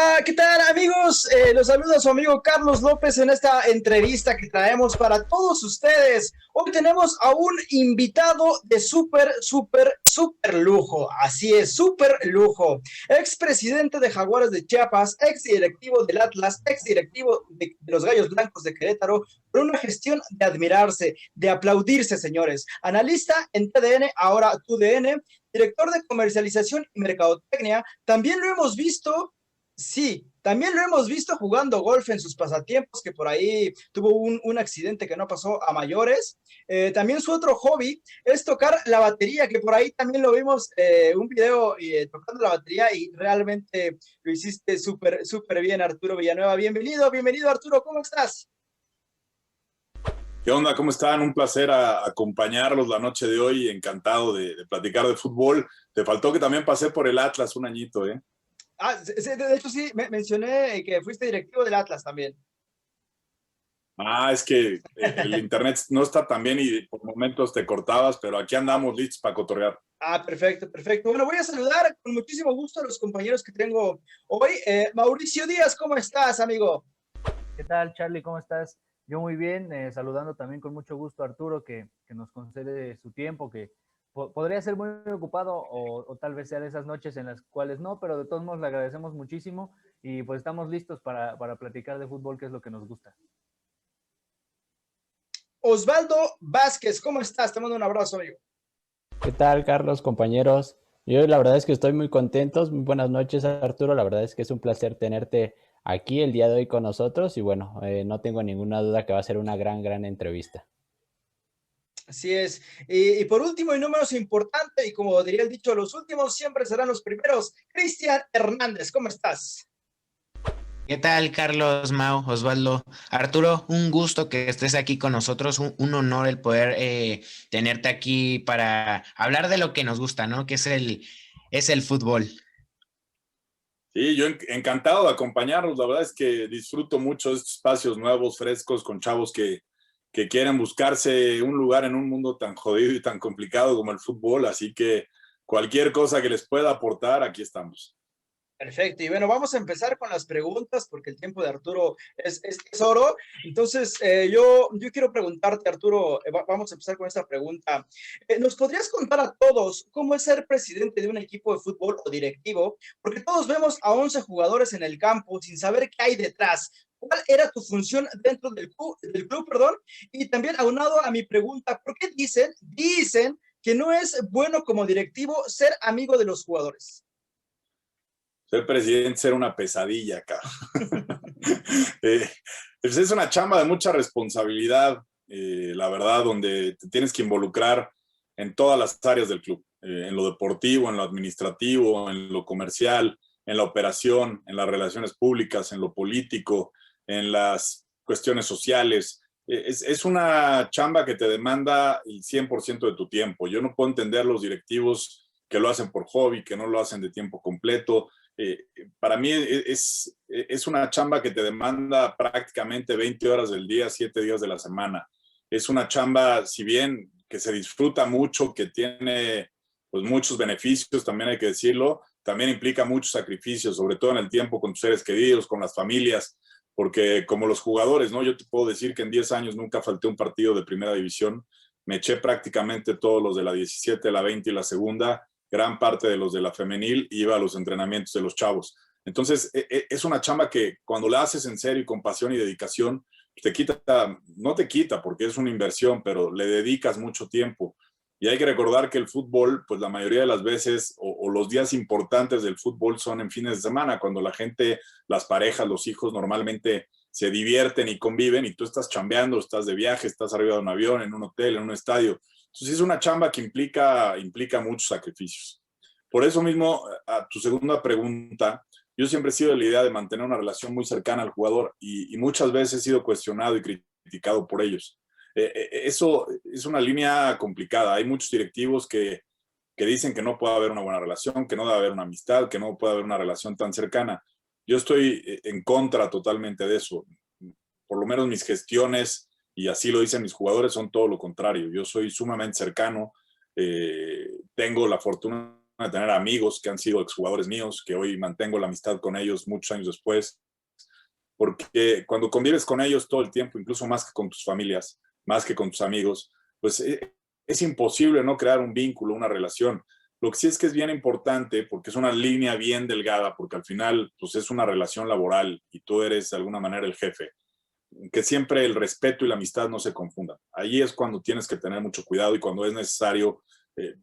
Hola, ¿qué tal amigos? Los saluda su amigo Carlos López en esta entrevista que traemos para todos ustedes. Hoy tenemos a un invitado de súper lujo. Así es, súper lujo. Expresidente de Jaguares de Chiapas, ex directivo del Atlas, ex directivo de los Gallos Blancos de Querétaro, por una gestión de admirarse, de aplaudirse, señores. Analista en TDN, ahora TUDN, director de comercialización y mercadotecnia. También lo hemos visto. Sí, también lo hemos visto jugando golf en sus pasatiempos, que por ahí tuvo un accidente que no pasó a mayores. También su otro hobby es tocar la batería, que por ahí también lo vimos un video tocando la batería y realmente lo hiciste súper bien, Arturo Villanueva. Bienvenido Arturo, ¿cómo estás? ¿Qué onda? ¿Cómo están? Un placer acompañarlos la noche de hoy. Encantado de platicar de fútbol. Te faltó que también pasé por el Atlas un añito, ¿eh? De hecho sí, mencioné que fuiste directivo del Atlas también. Es que el internet no está tan bien y por momentos te cortabas, pero aquí andamos listos para cotorrear. Perfecto. Bueno, voy a saludar con muchísimo gusto a los compañeros que tengo hoy. Mauricio Díaz, ¿cómo estás, amigo? ¿Qué tal, Charlie? ¿Cómo estás? Yo muy bien, saludando también con mucho gusto a Arturo, que nos concede su tiempo, que podría ser muy ocupado o tal vez sea de esas noches en las cuales no, pero de todos modos le agradecemos muchísimo y pues estamos listos para platicar de fútbol, que es lo que nos gusta. Osvaldo Vázquez, ¿cómo estás? Te mando un abrazo, amigo. ¿Qué tal, Carlos, compañeros? Yo la verdad es que estoy muy contento. Muy buenas noches, Arturo. La verdad es que es un placer tenerte aquí el día de hoy con nosotros y bueno, no tengo ninguna duda que va a ser una gran entrevista. Así es. Y por último y no menos importante, y como diría el dicho, los últimos siempre serán los primeros, Cristian Hernández, ¿cómo estás? ¿Qué tal, Carlos, Mau, Osvaldo? Arturo, un gusto que estés aquí con nosotros, un honor el poder tenerte aquí para hablar de lo que nos gusta, ¿no? Que es el fútbol. Sí, yo encantado de acompañarlos. La verdad es que disfruto mucho de estos espacios nuevos, frescos, con chavos que quieren buscarse un lugar en un mundo tan jodido y tan complicado como el fútbol. Así que cualquier cosa que les pueda aportar, aquí estamos. Perfecto, y bueno, vamos a empezar con las preguntas porque el tiempo de Arturo es oro. Entonces, yo quiero preguntarte, Arturo, vamos a empezar con esta pregunta. ¿Nos podrías contar a todos cómo es ser presidente de un equipo de fútbol o directivo? Porque todos vemos a 11 jugadores en el campo sin saber qué hay detrás. ¿Cuál era tu función dentro del club, perdón? Y también aunado a mi pregunta, ¿por qué dicen que no es bueno como directivo ser amigo de los jugadores? Ser presidente ser una pesadilla acá. Pues es una chamba de mucha responsabilidad, la verdad, donde te tienes que involucrar en todas las áreas del club, en lo deportivo, en lo administrativo, en lo comercial, en la operación, en las relaciones públicas, en lo político, en las cuestiones sociales. Es una chamba que te demanda el 100% de tu tiempo. Yo no puedo entender los directivos que lo hacen por hobby, que no lo hacen de tiempo completo. Para mí es una chamba que te demanda prácticamente 20 horas del día, 7 días de la semana. Es una chamba, si bien que se disfruta mucho, que tiene pues muchos beneficios, también hay que decirlo, también implica muchos sacrificios, sobre todo en el tiempo con tus seres queridos, con las familias, porque como los jugadores, ¿no? Yo te puedo decir que en 10 años nunca falté un partido de primera división, me eché prácticamente todos los de la 17, la 20 y la segunda, gran parte de los de la femenil iba a los entrenamientos de los chavos. Entonces, es una chamba que cuando la haces en serio y con pasión y dedicación, te quita, no te quita porque es una inversión, pero le dedicas mucho tiempo. Y hay que recordar que el fútbol, pues la mayoría de las veces, o los días importantes del fútbol son en fines de semana, cuando la gente, las parejas, los hijos normalmente se divierten y conviven y tú estás chambeando, estás de viaje, estás arriba de un avión, en un hotel, en un estadio. Entonces es una chamba que implica muchos sacrificios. Por eso mismo, a tu segunda pregunta, yo siempre he sido de la idea de mantener una relación muy cercana al jugador y muchas veces he sido cuestionado y criticado por ellos. Eso es una línea complicada. Hay muchos directivos que dicen que no puede haber una buena relación, que no debe haber una amistad, que no puede haber una relación tan cercana. Yo estoy en contra totalmente de eso. Por lo menos mis gestiones, y así lo dicen mis jugadores, son todo lo contrario. Yo soy sumamente cercano, tengo la fortuna de tener amigos que han sido exjugadores míos, que hoy mantengo la amistad con ellos muchos años después, porque cuando convives con ellos todo el tiempo, incluso más que con tus familias, más que con tus amigos, pues es imposible no crear un vínculo, una relación. Lo que sí es que es bien importante, porque es una línea bien delgada, porque al final pues es una relación laboral y tú eres de alguna manera el jefe, que siempre el respeto y la amistad no se confundan. Ahí es cuando tienes que tener mucho cuidado y cuando es necesario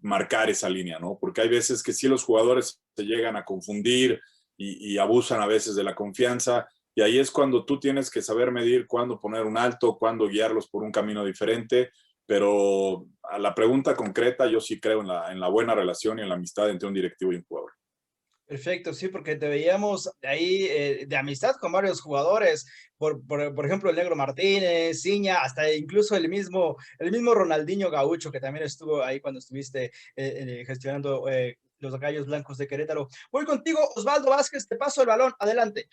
marcar esa línea, ¿no? Porque hay veces que sí los jugadores se llegan a confundir y abusan a veces de la confianza, y ahí es cuando tú tienes que saber medir cuándo poner un alto, cuándo guiarlos por un camino diferente. Pero a la pregunta concreta, yo sí creo en la buena relación y en la amistad entre un directivo y un jugador. Perfecto, sí, porque te veíamos ahí de amistad con varios jugadores, por ejemplo, el Negro Martínez, Ciña, hasta incluso el mismo Ronaldinho Gaucho, que también estuvo ahí cuando estuviste gestionando los Gallos Blancos de Querétaro. Voy contigo, Osvaldo Vázquez, te paso el balón, adelante.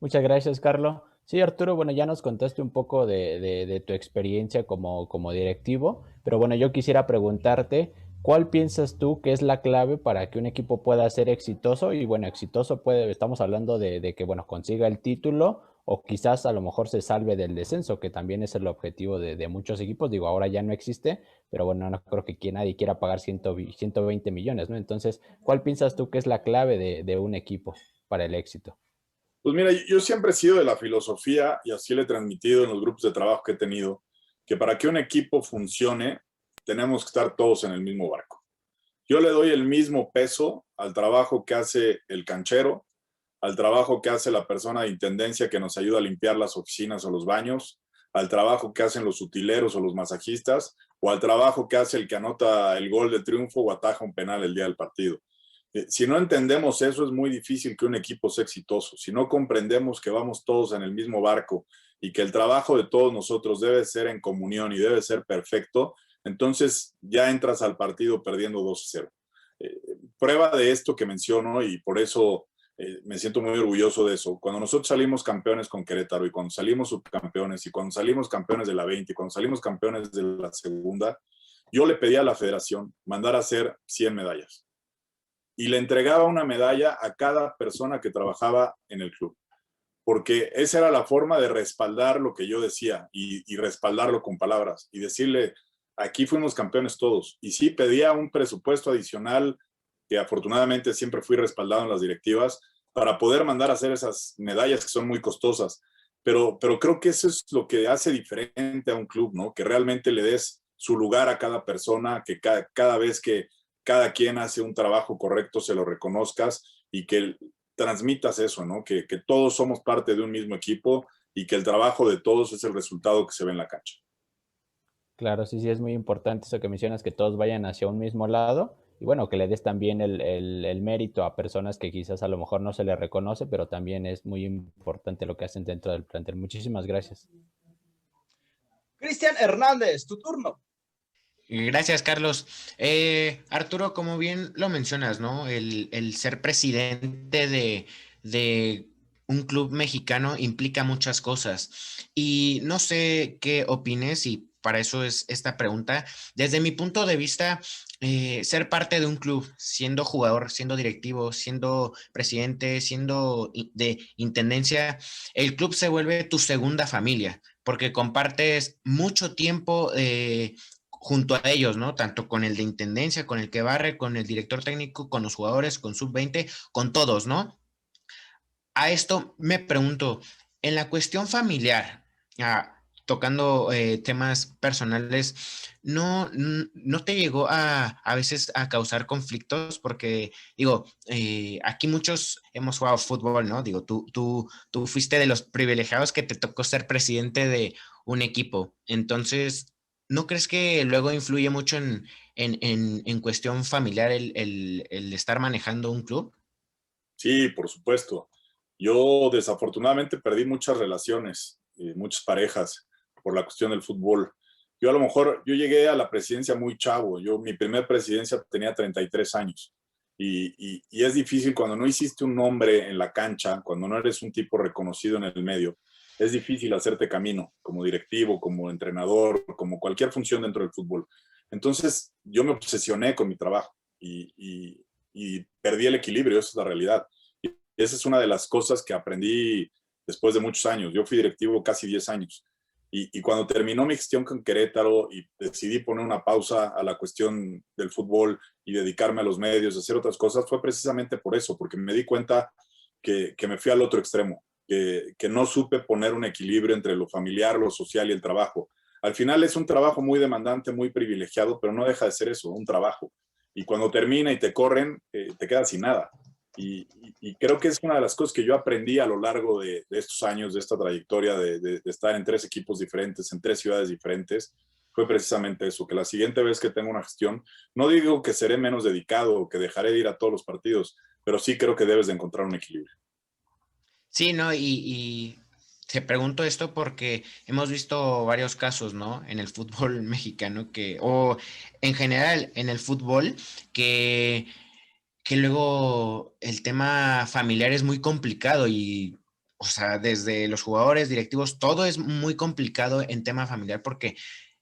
Muchas gracias, Carlos. Sí, Arturo, bueno, ya nos contaste un poco de tu experiencia como directivo, pero bueno, yo quisiera preguntarte, ¿cuál piensas tú que es la clave para que un equipo pueda ser exitoso? Y bueno, exitoso estamos hablando de que, bueno, consiga el título o quizás a lo mejor se salve del descenso, que también es el objetivo de muchos equipos. Digo, ahora ya no existe, pero bueno, no creo que nadie quiera pagar 120 millones, ¿no? Entonces, ¿cuál piensas tú que es la clave de un equipo para el éxito? Pues mira, yo siempre he sido de la filosofía, y así le he transmitido en los grupos de trabajo que he tenido, que para que un equipo funcione, tenemos que estar todos en el mismo barco. Yo le doy el mismo peso al trabajo que hace el canchero, al trabajo que hace la persona de intendencia que nos ayuda a limpiar las oficinas o los baños, al trabajo que hacen los utileros o los masajistas, o al trabajo que hace el que anota el gol de triunfo o ataja un penal el día del partido. Si no entendemos eso, es muy difícil que un equipo sea exitoso. Si no comprendemos que vamos todos en el mismo barco y que el trabajo de todos nosotros debe ser en comunión y debe ser perfecto, entonces ya entras al partido perdiendo 2-0. Prueba de esto que menciono, y por eso me siento muy orgulloso de eso. Cuando nosotros salimos campeones con Querétaro, y cuando salimos subcampeones, y cuando salimos campeones de la 20, y cuando salimos campeones de la segunda, yo le pedí a la federación mandar a hacer 100 medallas. Y le entregaba una medalla a cada persona que trabajaba en el club, porque esa era la forma de respaldar lo que yo decía y respaldarlo con palabras y decirle, aquí fuimos campeones todos. Y sí, pedía un presupuesto adicional, que afortunadamente siempre fui respaldado en las directivas, para poder mandar a hacer esas medallas que son muy costosas. Pero creo que eso es lo que hace diferente a un club, ¿no? Que realmente le des su lugar a cada persona, que cada vez que cada quien hace un trabajo correcto se lo reconozcas y que transmitas eso, ¿no? Que todos somos parte de un mismo equipo y que el trabajo de todos es el resultado que se ve en la cancha. Claro, sí, sí, es muy importante eso que mencionas, que todos vayan hacia un mismo lado y bueno, que le des también el mérito a personas que quizás a lo mejor no se les reconoce, pero también es muy importante lo que hacen dentro del plantel. Muchísimas gracias. Cristian Hernández, tu turno. Gracias, Carlos. Arturo, como bien lo mencionas, ¿no? El ser presidente de un club mexicano implica muchas cosas. Y no sé qué opines, y para eso es esta pregunta. Desde mi punto de vista, ser parte de un club, siendo jugador, siendo directivo, siendo presidente, siendo de intendencia, el club se vuelve tu segunda familia, porque compartes mucho tiempo junto a ellos, ¿no? Tanto con el de intendencia, con el que barre, con el director técnico, con los jugadores, con sub-20, con todos, ¿no? A esto me pregunto, en la cuestión familiar, tocando temas personales, ¿no te llegó a veces a causar conflictos? Porque, digo, aquí muchos hemos jugado fútbol, ¿no? Digo, tú fuiste de los privilegiados que te tocó ser presidente de un equipo. Entonces, ¿no crees que luego influye mucho en cuestión familiar el estar manejando un club? Sí, por supuesto. Yo desafortunadamente perdí muchas relaciones, muchas parejas por la cuestión del fútbol. Yo a lo mejor, yo llegué a la presidencia muy chavo. Mi primer presidencia tenía 33 años. Y es difícil cuando no hiciste un nombre en la cancha, cuando no eres un tipo reconocido en el medio, es difícil hacerte camino como directivo, como entrenador, como cualquier función dentro del fútbol. Entonces yo me obsesioné con mi trabajo. y perdí el equilibrio, esa es la realidad. Y esa es una de las cosas que aprendí después de muchos años. Yo fui directivo casi 10 años. Y cuando terminó mi gestión con Querétaro y decidí poner una pausa a la cuestión del fútbol y dedicarme a los medios, hacer otras cosas, fue precisamente por eso, porque me di cuenta que me fui al otro extremo, que no supe poner un equilibrio entre lo familiar, lo social y el trabajo. Al final es un trabajo muy demandante, muy privilegiado, pero no deja de ser eso, un trabajo. Y cuando termina y te corren, te quedas sin nada. Y creo que es una de las cosas que yo aprendí a lo largo de estos años, de esta trayectoria de estar en 3 equipos diferentes, en 3 ciudades diferentes, fue precisamente eso, que la siguiente vez que tenga una gestión, no digo que seré menos dedicado o que dejaré de ir a todos los partidos, pero sí creo que debes de encontrar un equilibrio. Sí, ¿no? Y te pregunto esto porque hemos visto varios casos, ¿no? En el fútbol mexicano o en general en el fútbol, que, que luego el tema familiar es muy complicado y, o sea, desde los jugadores, directivos, todo es muy complicado en tema familiar porque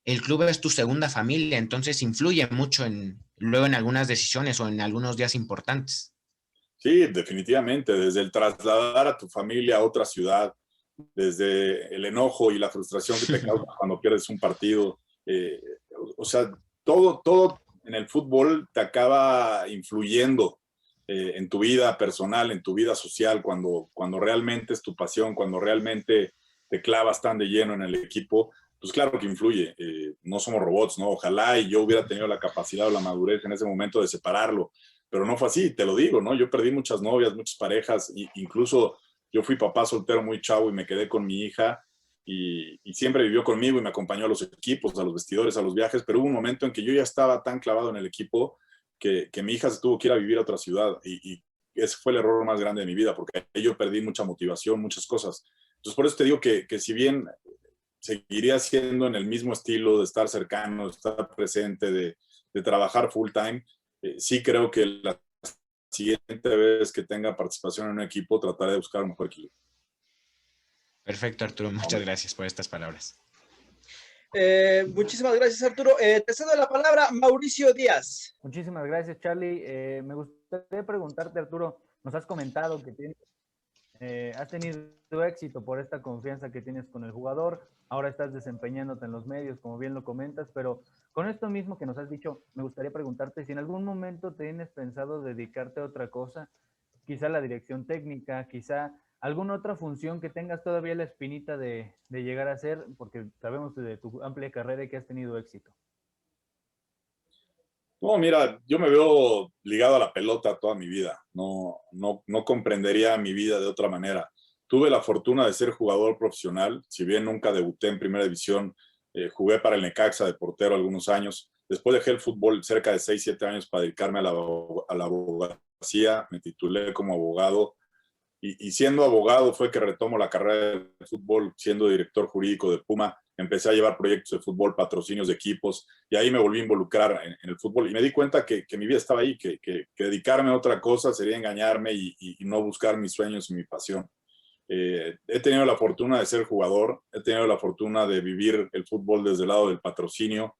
el club es tu segunda familia, entonces influye mucho luego en algunas decisiones o en algunos días importantes. Sí, definitivamente, desde el trasladar a tu familia a otra ciudad, desde el enojo y la frustración que te causa cuando pierdes un partido, o sea, todo en el fútbol te acaba influyendo en tu vida personal, en tu vida social, cuando realmente es tu pasión, cuando realmente te clavas tan de lleno en el equipo, pues claro que influye. No somos robots, ¿no? Ojalá y yo hubiera tenido la capacidad o la madurez en ese momento de separarlo, pero no fue así, te lo digo, ¿no? Yo perdí muchas novias, muchas parejas, incluso yo fui papá soltero muy chavo y me quedé con mi hija y siempre vivió conmigo y me acompañó a los equipos, a los vestidores, a los viajes, pero hubo un momento en que yo ya estaba tan clavado en el equipo que mi hija se tuvo que ir a vivir a otra ciudad y ese fue el error más grande de mi vida porque ahí yo perdí mucha motivación, muchas cosas. Entonces por eso te digo que si bien seguiría siendo en el mismo estilo de estar cercano, de estar presente, de trabajar full time, sí creo que la siguiente vez que tenga participación en un equipo trataré de buscar un mejor equilibrio. Perfecto, Arturo, muchas gracias por estas palabras. Muchísimas gracias, Arturo. Te cedo la palabra, Mauricio Díaz. Muchísimas gracias, Charlie. Me gustaría preguntarte, Arturo, nos has comentado que has tenido éxito por esta confianza que tienes con el jugador, ahora estás desempeñándote en los medios, como bien lo comentas, pero con esto mismo que nos has dicho, me gustaría preguntarte si en algún momento tienes pensado dedicarte a otra cosa, quizá la dirección técnica, quizá alguna otra función que tengas todavía la espinita de llegar a hacer, porque sabemos de tu amplia carrera y que has tenido éxito. No, mira, yo me veo ligado a la pelota toda mi vida. No comprendería mi vida de otra manera. Tuve la fortuna de ser jugador profesional, si bien nunca debuté en primera división, jugué para el Necaxa de portero algunos años. Después dejé el fútbol cerca de 6, 7 años para dedicarme a la abogacía. Me titulé como abogado y siendo abogado fue que retomo la carrera de fútbol, siendo director jurídico de Puma. Empecé a llevar proyectos de fútbol, patrocinios de equipos, y ahí me volví a involucrar en el fútbol. Y me di cuenta que mi vida estaba ahí, que dedicarme a otra cosa sería engañarme y no buscar mis sueños y mi pasión. He tenido la fortuna de ser jugador, he tenido la fortuna de vivir el fútbol desde el lado del patrocinio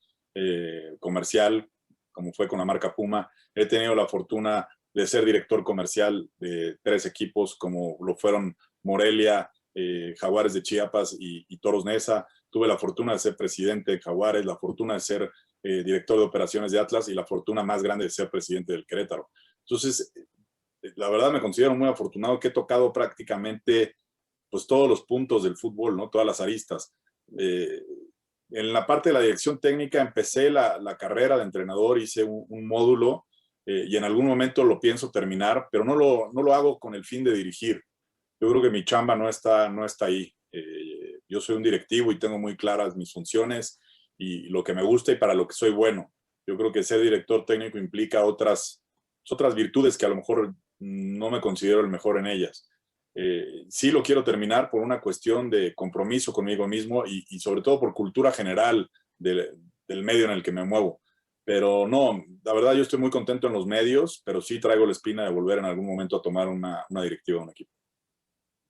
comercial, como fue con la marca Puma. He tenido la fortuna de ser director comercial de 3 equipos, como lo fueron Morelia, Jaguares de Chiapas y Toros Neza. Tuve la fortuna de ser presidente de Jaguares, la fortuna de ser director de operaciones de Atlas y la fortuna más grande de ser presidente del Querétaro. Entonces, la verdad me considero muy afortunado que he tocado prácticamente pues todos los puntos del fútbol, ¿no? Todas las aristas. Eh, en la parte de la dirección técnica empecé la carrera de entrenador, hice un módulo y en algún momento lo pienso terminar, pero no lo hago con el fin de dirigir. Yo creo que mi chamba no está ahí. Yo soy un directivo y tengo muy claras mis funciones y lo que me gusta y para lo que soy bueno. Yo creo que ser director técnico implica otras virtudes que a lo mejor no me considero el mejor en ellas. Sí lo quiero terminar por una cuestión de compromiso conmigo mismo y sobre todo por cultura general del medio en el que me muevo. Pero no, la verdad yo estoy muy contento en los medios, pero sí traigo la espina de volver en algún momento a tomar una directiva de un equipo.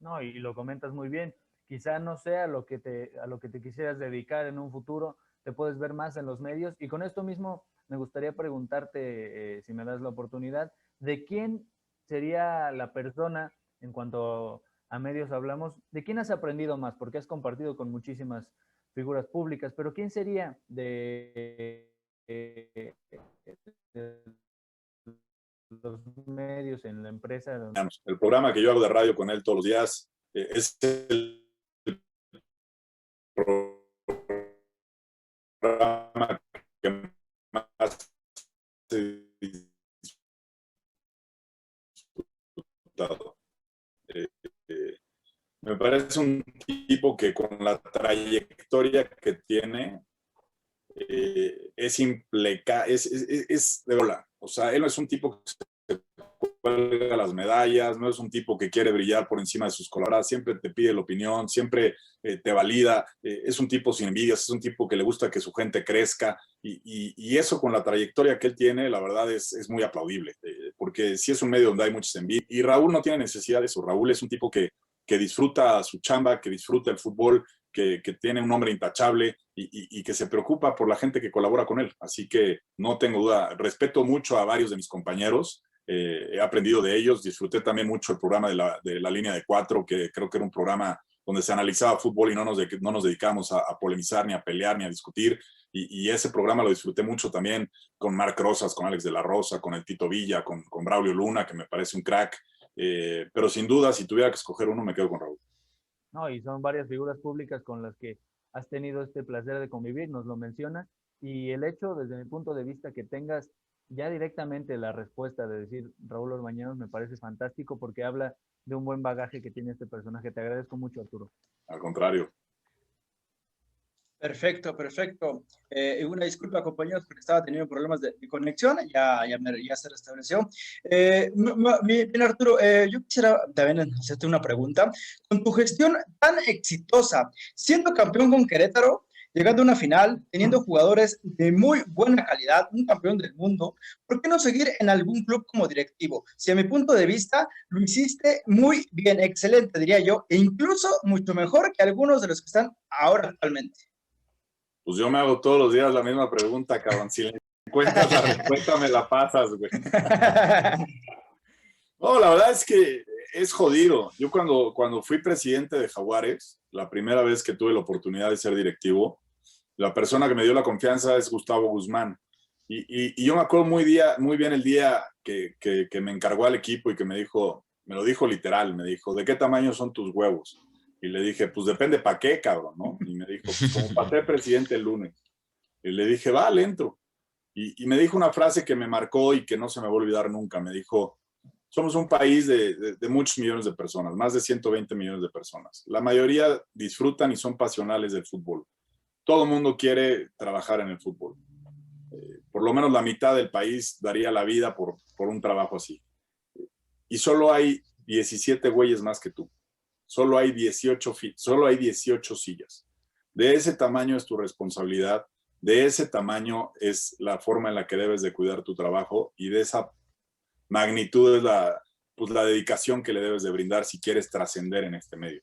No, y lo comentas muy bien. Quizá no sea a lo que te quisieras dedicar en un futuro, te puedes ver más en los medios. Y con esto mismo me gustaría preguntarte, si me das la oportunidad, ¿de quién sería la persona, en cuanto a medios hablamos, de quién has aprendido más? Porque has compartido con muchísimas figuras públicas, pero ¿quién sería de los medios en la empresa? El programa que yo hago de radio con él todos los días es el programa que más he disfrutado. Me parece un tipo que con la trayectoria que tiene es impecable, es de bola. O sea, él no es un tipo que se cuelga las medallas, no es un tipo que quiere brillar por encima de sus colaboradores, siempre te pide la opinión, siempre te valida, es un tipo sin envidias, es un tipo que le gusta que su gente crezca y eso con la trayectoria que él tiene, la verdad es muy aplaudible, porque sí es un medio donde hay muchas envidias y Raúl no tiene necesidad de eso. Raúl es un tipo que disfruta su chamba, que disfruta el fútbol, que tiene un nombre intachable y que se preocupa por la gente que colabora con él. Así que no tengo duda, respeto mucho a varios de mis compañeros, he aprendido de ellos, disfruté también mucho el programa de la línea de 4, que creo que era un programa donde se analizaba fútbol y no nos dedicamos a polemizar, ni a pelear, ni a discutir. Y ese programa lo disfruté mucho también con Marc Rosas, con Alex de la Rosa, con el Tito Villa, con Braulio Luna, que me parece un crack. Pero sin duda, si tuviera que escoger uno, me quedo con Raúl. No, y son varias figuras públicas con las que has tenido este placer de convivir, nos lo menciona, y el hecho, desde mi punto de vista, que tengas ya directamente la respuesta de decir Raúl Orbañanos me parece fantástico porque habla de un buen bagaje que tiene este personaje. Te agradezco mucho, Arturo. Al contrario. Perfecto, perfecto. Una disculpa, compañeros, porque estaba teniendo problemas de conexión, ya se restableció. Bien, Arturo, yo quisiera también hacerte una pregunta. Con tu gestión tan exitosa, siendo campeón con Querétaro, llegando a una final, teniendo jugadores de muy buena calidad, un campeón del mundo, ¿por qué no seguir en algún club como directivo? Si a mi punto de vista lo hiciste muy bien, excelente, diría yo, e incluso mucho mejor que algunos de los que están ahora actualmente. Pues yo me hago todos los días la misma pregunta, cabrón. Si le encuentras la respuesta, me la pasas, güey. No, la verdad es que es jodido. Yo cuando fui presidente de Jaguares, la primera vez que tuve la oportunidad de ser directivo, la persona que me dio la confianza es Gustavo Guzmán. Y yo me acuerdo muy bien el día que me encargó al equipo y que me lo dijo literal, me dijo, ¿de qué tamaño son tus huevos? Y le dije, pues depende para qué, cabrón, ¿no? Y me dijo, pues como para ser presidente el lunes. Y le dije, va, le entro. Y me dijo una frase que me marcó y que no se me va a olvidar nunca. Me dijo, somos un país de muchos millones de personas, más de 120 millones de personas. La mayoría disfrutan y son pasionales del fútbol. Todo el mundo quiere trabajar en el fútbol. Por lo menos la mitad del país daría la vida por un trabajo así. Y solo hay 17 güeyes más que tú. Solo hay 18 sillas. De ese tamaño es tu responsabilidad, de ese tamaño es la forma en la que debes de cuidar tu trabajo y de esa magnitud es la dedicación que le debes de brindar si quieres trascender en este medio.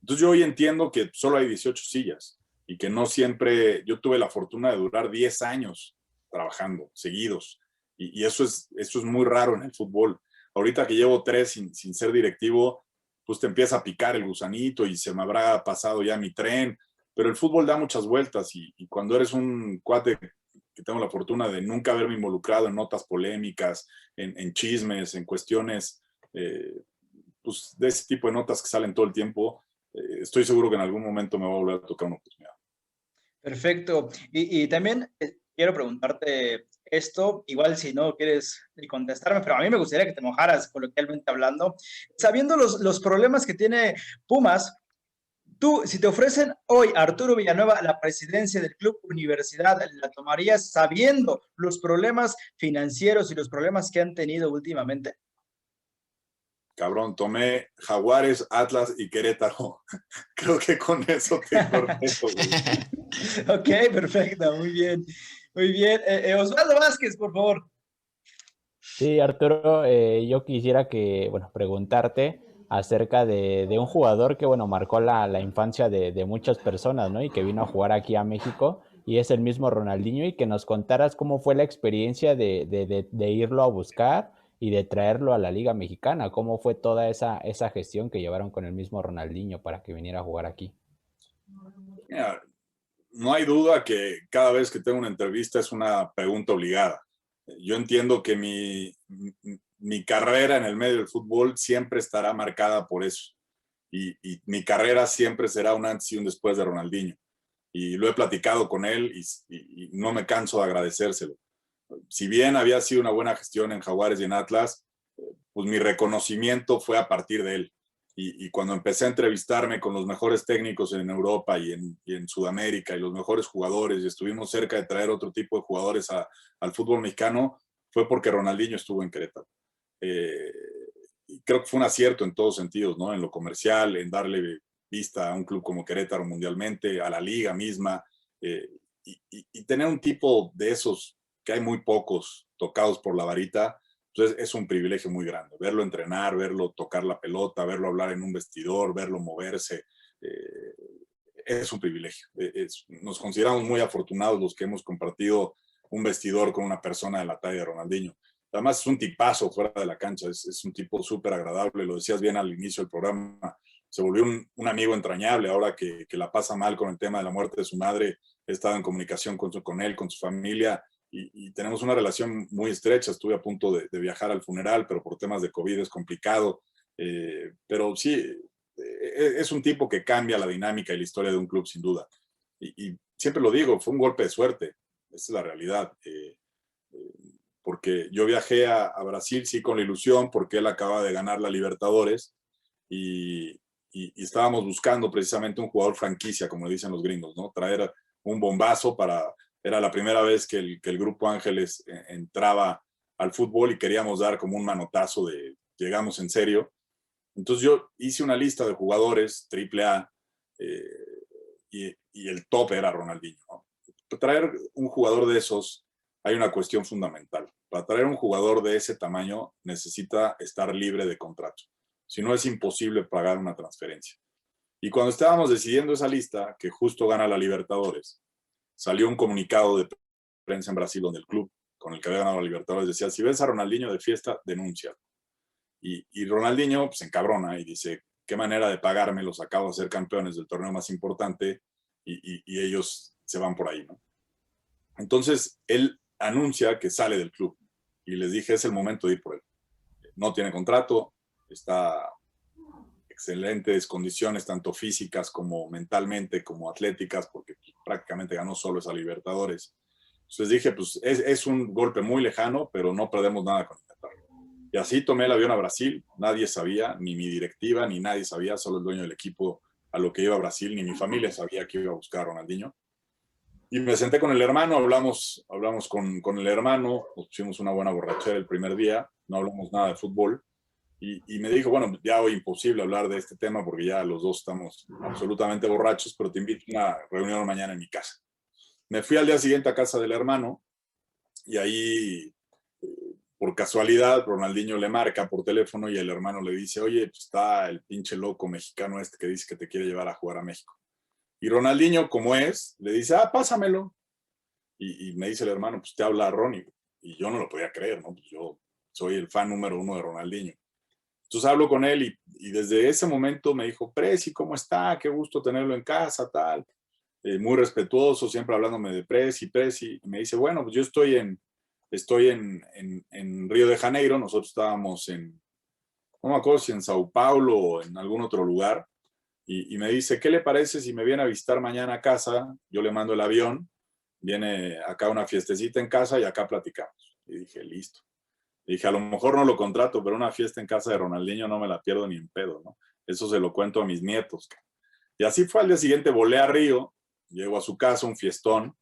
Entonces yo hoy entiendo que solo hay 18 sillas y que no siempre, yo tuve la fortuna de durar 10 años trabajando seguidos y eso es muy raro en el fútbol. Ahorita que llevo 3 sin ser directivo, pues te empieza a picar el gusanito y se me habrá pasado ya mi tren, pero el fútbol da muchas vueltas y cuando eres un cuate que tengo la fortuna de nunca haberme involucrado en notas polémicas, en chismes, en cuestiones, pues de ese tipo de notas que salen todo el tiempo, estoy seguro que en algún momento me va a volver a tocar una oportunidad. Perfecto. Y también quiero preguntarte esto, igual si no quieres ni contestarme, pero a mí me gustaría que te mojaras coloquialmente hablando. Sabiendo los problemas que tiene Pumas, tú, si te ofrecen hoy Arturo Villanueva la presidencia del Club Universidad, ¿la tomarías sabiendo los problemas financieros y los problemas que han tenido últimamente? Cabrón, tomé Jaguares, Atlas y Querétaro. Creo que con eso te contesto, güey. Ok, perfecto, muy bien. Muy bien. Osvaldo Vázquez, por favor. Sí, Arturo, yo quisiera preguntarte acerca de un jugador que, marcó la infancia de muchas personas, ¿no? Y que vino a jugar aquí a México, y es el mismo Ronaldinho, y que nos contaras cómo fue la experiencia de irlo a buscar y de traerlo a la Liga Mexicana. ¿Cómo fue toda esa gestión que llevaron con el mismo Ronaldinho para que viniera a jugar aquí? Mira, no hay duda que cada vez que tengo una entrevista es una pregunta obligada. Yo entiendo que mi carrera en el medio del fútbol siempre estará marcada por eso. Y mi carrera siempre será un antes y un después de Ronaldinho. Y lo he platicado con él y no me canso de agradecérselo. Si bien había sido una buena gestión en Jaguares y en Atlas, pues mi reconocimiento fue a partir de él. Y cuando empecé a entrevistarme con los mejores técnicos en Europa y en Sudamérica y los mejores jugadores, y estuvimos cerca de traer otro tipo de jugadores al fútbol mexicano, fue porque Ronaldinho estuvo en Querétaro. Y creo que fue un acierto en todos sentidos, ¿no? En lo comercial, en darle vista a un club como Querétaro mundialmente, a la liga misma, y tener un tipo de esos, que hay muy pocos tocados por la varita, pues es un privilegio muy grande. Verlo entrenar, verlo tocar la pelota, verlo hablar en un vestidor, verlo moverse, es un privilegio. Nos consideramos muy afortunados los que hemos compartido un vestidor con una persona de la talla de Ronaldinho. Además es un tipazo fuera de la cancha, es un tipo súper agradable, lo decías bien al inicio del programa, se volvió un amigo entrañable ahora que la pasa mal con el tema de la muerte de su madre. He estado en comunicación con él, con su familia, y tenemos una relación muy estrecha. Estuve a punto de viajar al funeral, pero por temas de COVID es complicado. Pero sí, es un tipo que cambia la dinámica y la historia de un club, sin duda. Y siempre lo digo, fue un golpe de suerte, esa es la realidad. Porque yo viajé a Brasil, sí, con la ilusión, porque él acaba de ganar la Libertadores, y estábamos buscando precisamente un jugador franquicia, como dicen los gringos, ¿no? Traer un bombazo era la primera vez que el Grupo Ángeles entraba al fútbol y queríamos dar como un manotazo de llegamos en serio. Entonces yo hice una lista de jugadores AAA, y el top era Ronaldinho, ¿no? Para traer un jugador de esos hay una cuestión fundamental. Para traer un jugador de ese tamaño necesita estar libre de contrato. Si no, es imposible pagar una transferencia. Y cuando estábamos decidiendo esa lista, que justo gana la Libertadores, salió un comunicado de prensa en Brasil donde el club con el que había ganado la Libertadores decía: si ves a Ronaldinho de fiesta, denuncia. Y Ronaldinho pues, se encabrona y dice: qué manera de pagarme, los acabo de ser campeones del torneo más importante, y ellos se van por ahí, ¿no? Entonces él anuncia que sale del club y les dije: es el momento de ir por él. No tiene contrato, está excelentes condiciones, tanto físicas como mentalmente, como atléticas, porque prácticamente ganó solo esa Libertadores. Entonces dije, pues es un golpe muy lejano, pero no perdemos nada con intentarlo. Y así tomé el avión a Brasil. Nadie sabía, ni mi directiva, ni nadie sabía, solo el dueño del equipo, a lo que iba a Brasil, ni mi familia sabía que iba a buscar a Ronaldinho. Y me senté con el hermano, hablamos con el hermano, nos pusimos una buena borrachera el primer día, no hablamos nada de fútbol, y me dijo: bueno, ya hoy imposible hablar de este tema porque ya los dos estamos absolutamente borrachos, pero te invito a una reunión mañana en mi casa. Me fui al día siguiente a casa del hermano, y ahí, por casualidad, Ronaldinho le marca por teléfono y el hermano le dice: oye, pues está el pinche loco mexicano este que dice que te quiere llevar a jugar a México. Y Ronaldinho, como es, le dice: pásamelo. Y me dice el hermano: pues te habla Ronnie. Y yo no lo podía creer, ¿no? Pues yo soy el fan número 1 de Ronaldinho. Entonces hablo con él y desde ese momento me dijo: Presi, ¿cómo está? Qué gusto tenerlo en casa, tal. Muy respetuoso, siempre hablándome de Presi. Y me dice: bueno, pues yo estoy en Río de Janeiro. Nosotros estábamos no me acuerdo si en Sao Paulo o en algún otro lugar. Y me dice: ¿qué le parece si me viene a visitar mañana a casa? Yo le mando el avión, viene acá una fiestecita en casa y acá platicamos. Y dije: listo. Y dije: a lo mejor no lo contrato, pero una fiesta en casa de Ronaldinho no me la pierdo ni en pedo, ¿no? Eso se lo cuento a mis nietos. Y así fue. Al día siguiente volé a Río, llego a su casa, un fiestón,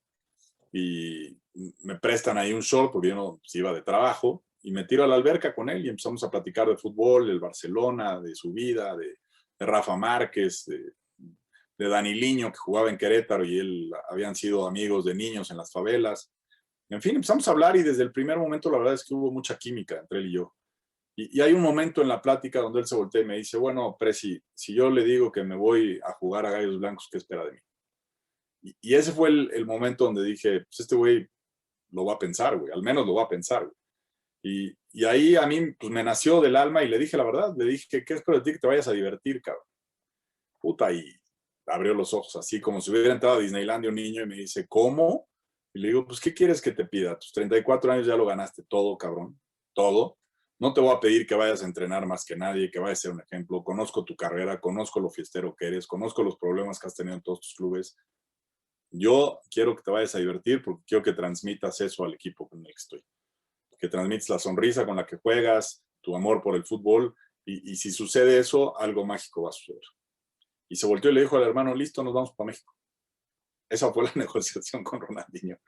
y me prestan ahí un short porque yo no iba de trabajo, y me tiro a la alberca con él y empezamos a platicar de fútbol, del Barcelona, de su vida, de Rafa Márquez, de Daniliño, que jugaba en Querétaro, y él habían sido amigos de niños en las favelas. En fin, empezamos a hablar y desde el primer momento la verdad es que hubo mucha química entre él y yo. Y hay un momento en la plática donde él se voltea y me dice: bueno, Presi, si yo le digo que me voy a jugar a Gallos Blancos, ¿qué espera de mí? Y ese fue el momento donde dije, pues este güey lo va a pensar, güey, al menos lo va a pensar, güey. Y ahí a mí pues, me nació del alma y le dije la verdad, le dije, ¿qué espero de ti? Que te vayas a divertir, cabrón. Puta, y abrió los ojos, así como si hubiera entrado a Disneylandia un niño y me dice, ¿cómo? Y le digo, pues, ¿qué quieres que te pida? Tus 34 años ya lo ganaste todo, cabrón, todo. No te voy a pedir que vayas a entrenar más que nadie, que vayas a ser un ejemplo. Conozco tu carrera, conozco lo fiestero que eres, conozco los problemas que has tenido en todos tus clubes. Yo quiero que te vayas a divertir porque quiero que transmitas eso al equipo con el que estoy. Que transmites la sonrisa con la que juegas, tu amor por el fútbol. Y si sucede eso, algo mágico va a suceder. Y se volteó y le dijo al hermano, listo, nos vamos para México. Esa fue la negociación con Ronaldinho.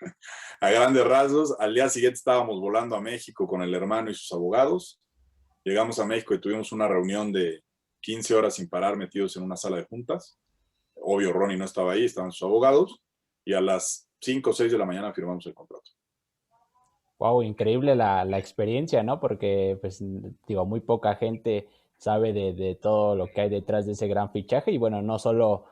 A grandes rasgos, al día siguiente estábamos volando a México con el hermano y sus abogados. Llegamos a México y tuvimos una reunión de 15 horas sin parar metidos en una sala de juntas. Obvio, Ronnie no estaba ahí, estaban sus abogados. Y a las 5 o 6 de la mañana firmamos el contrato. Wow, increíble la experiencia, ¿no? Porque, pues, digo, muy poca gente sabe de todo lo que hay detrás de ese gran fichaje. Y bueno, no solo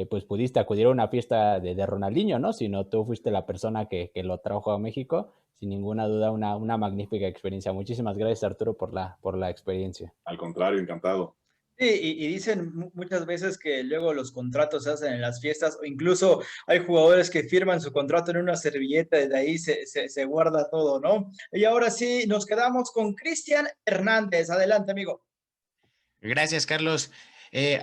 pues pudiste acudir a una fiesta de Ronaldinho, ¿no? Sino tú fuiste la persona que lo trajo a México. Sin ninguna duda, una magnífica experiencia. Muchísimas gracias, Arturo, por la experiencia. Al contrario, encantado. Sí, y dicen muchas veces que luego los contratos se hacen en las fiestas o incluso hay jugadores que firman su contrato en una servilleta y de ahí se guarda todo, ¿no? Y ahora sí, nos quedamos con Cristian Hernández. Adelante, amigo. Gracias, Carlos.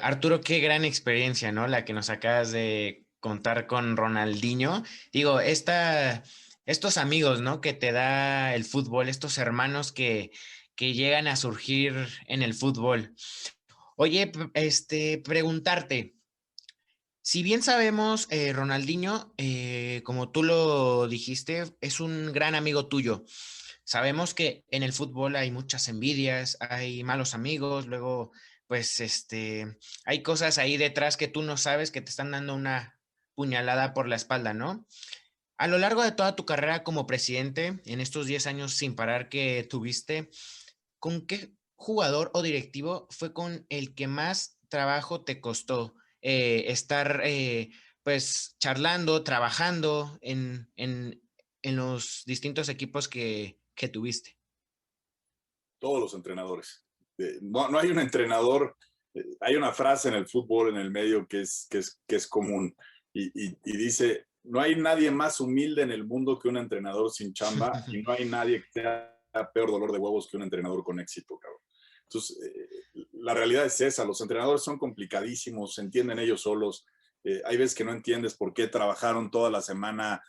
Arturo, qué gran experiencia, ¿no? La que nos acabas de contar con Ronaldinho. Digo, estos amigos, ¿no? Que te da el fútbol, estos hermanos que llegan a surgir en el fútbol. Oye, preguntarte, si bien sabemos, Ronaldinho, como tú lo dijiste, es un gran amigo tuyo. Sabemos que en el fútbol hay muchas envidias, hay malos amigos, luego, pues, hay cosas ahí detrás que tú no sabes que te están dando una puñalada por la espalda, ¿no? A lo largo de toda tu carrera como presidente, en estos 10 años sin parar que tuviste, ¿con qué jugador o directivo fue con el que más trabajo te costó estar, pues, charlando, trabajando en los distintos equipos que tuviste? Todos los entrenadores. No hay un entrenador, hay una frase en el fútbol, en el medio, que es común y dice, no hay nadie más humilde en el mundo que un entrenador sin chamba y no hay nadie que sea peor dolor de huevos que un entrenador con éxito, cabrón. Entonces, la realidad es esa, los entrenadores son complicadísimos, se entienden ellos solos, hay veces que no entiendes por qué trabajaron toda la semana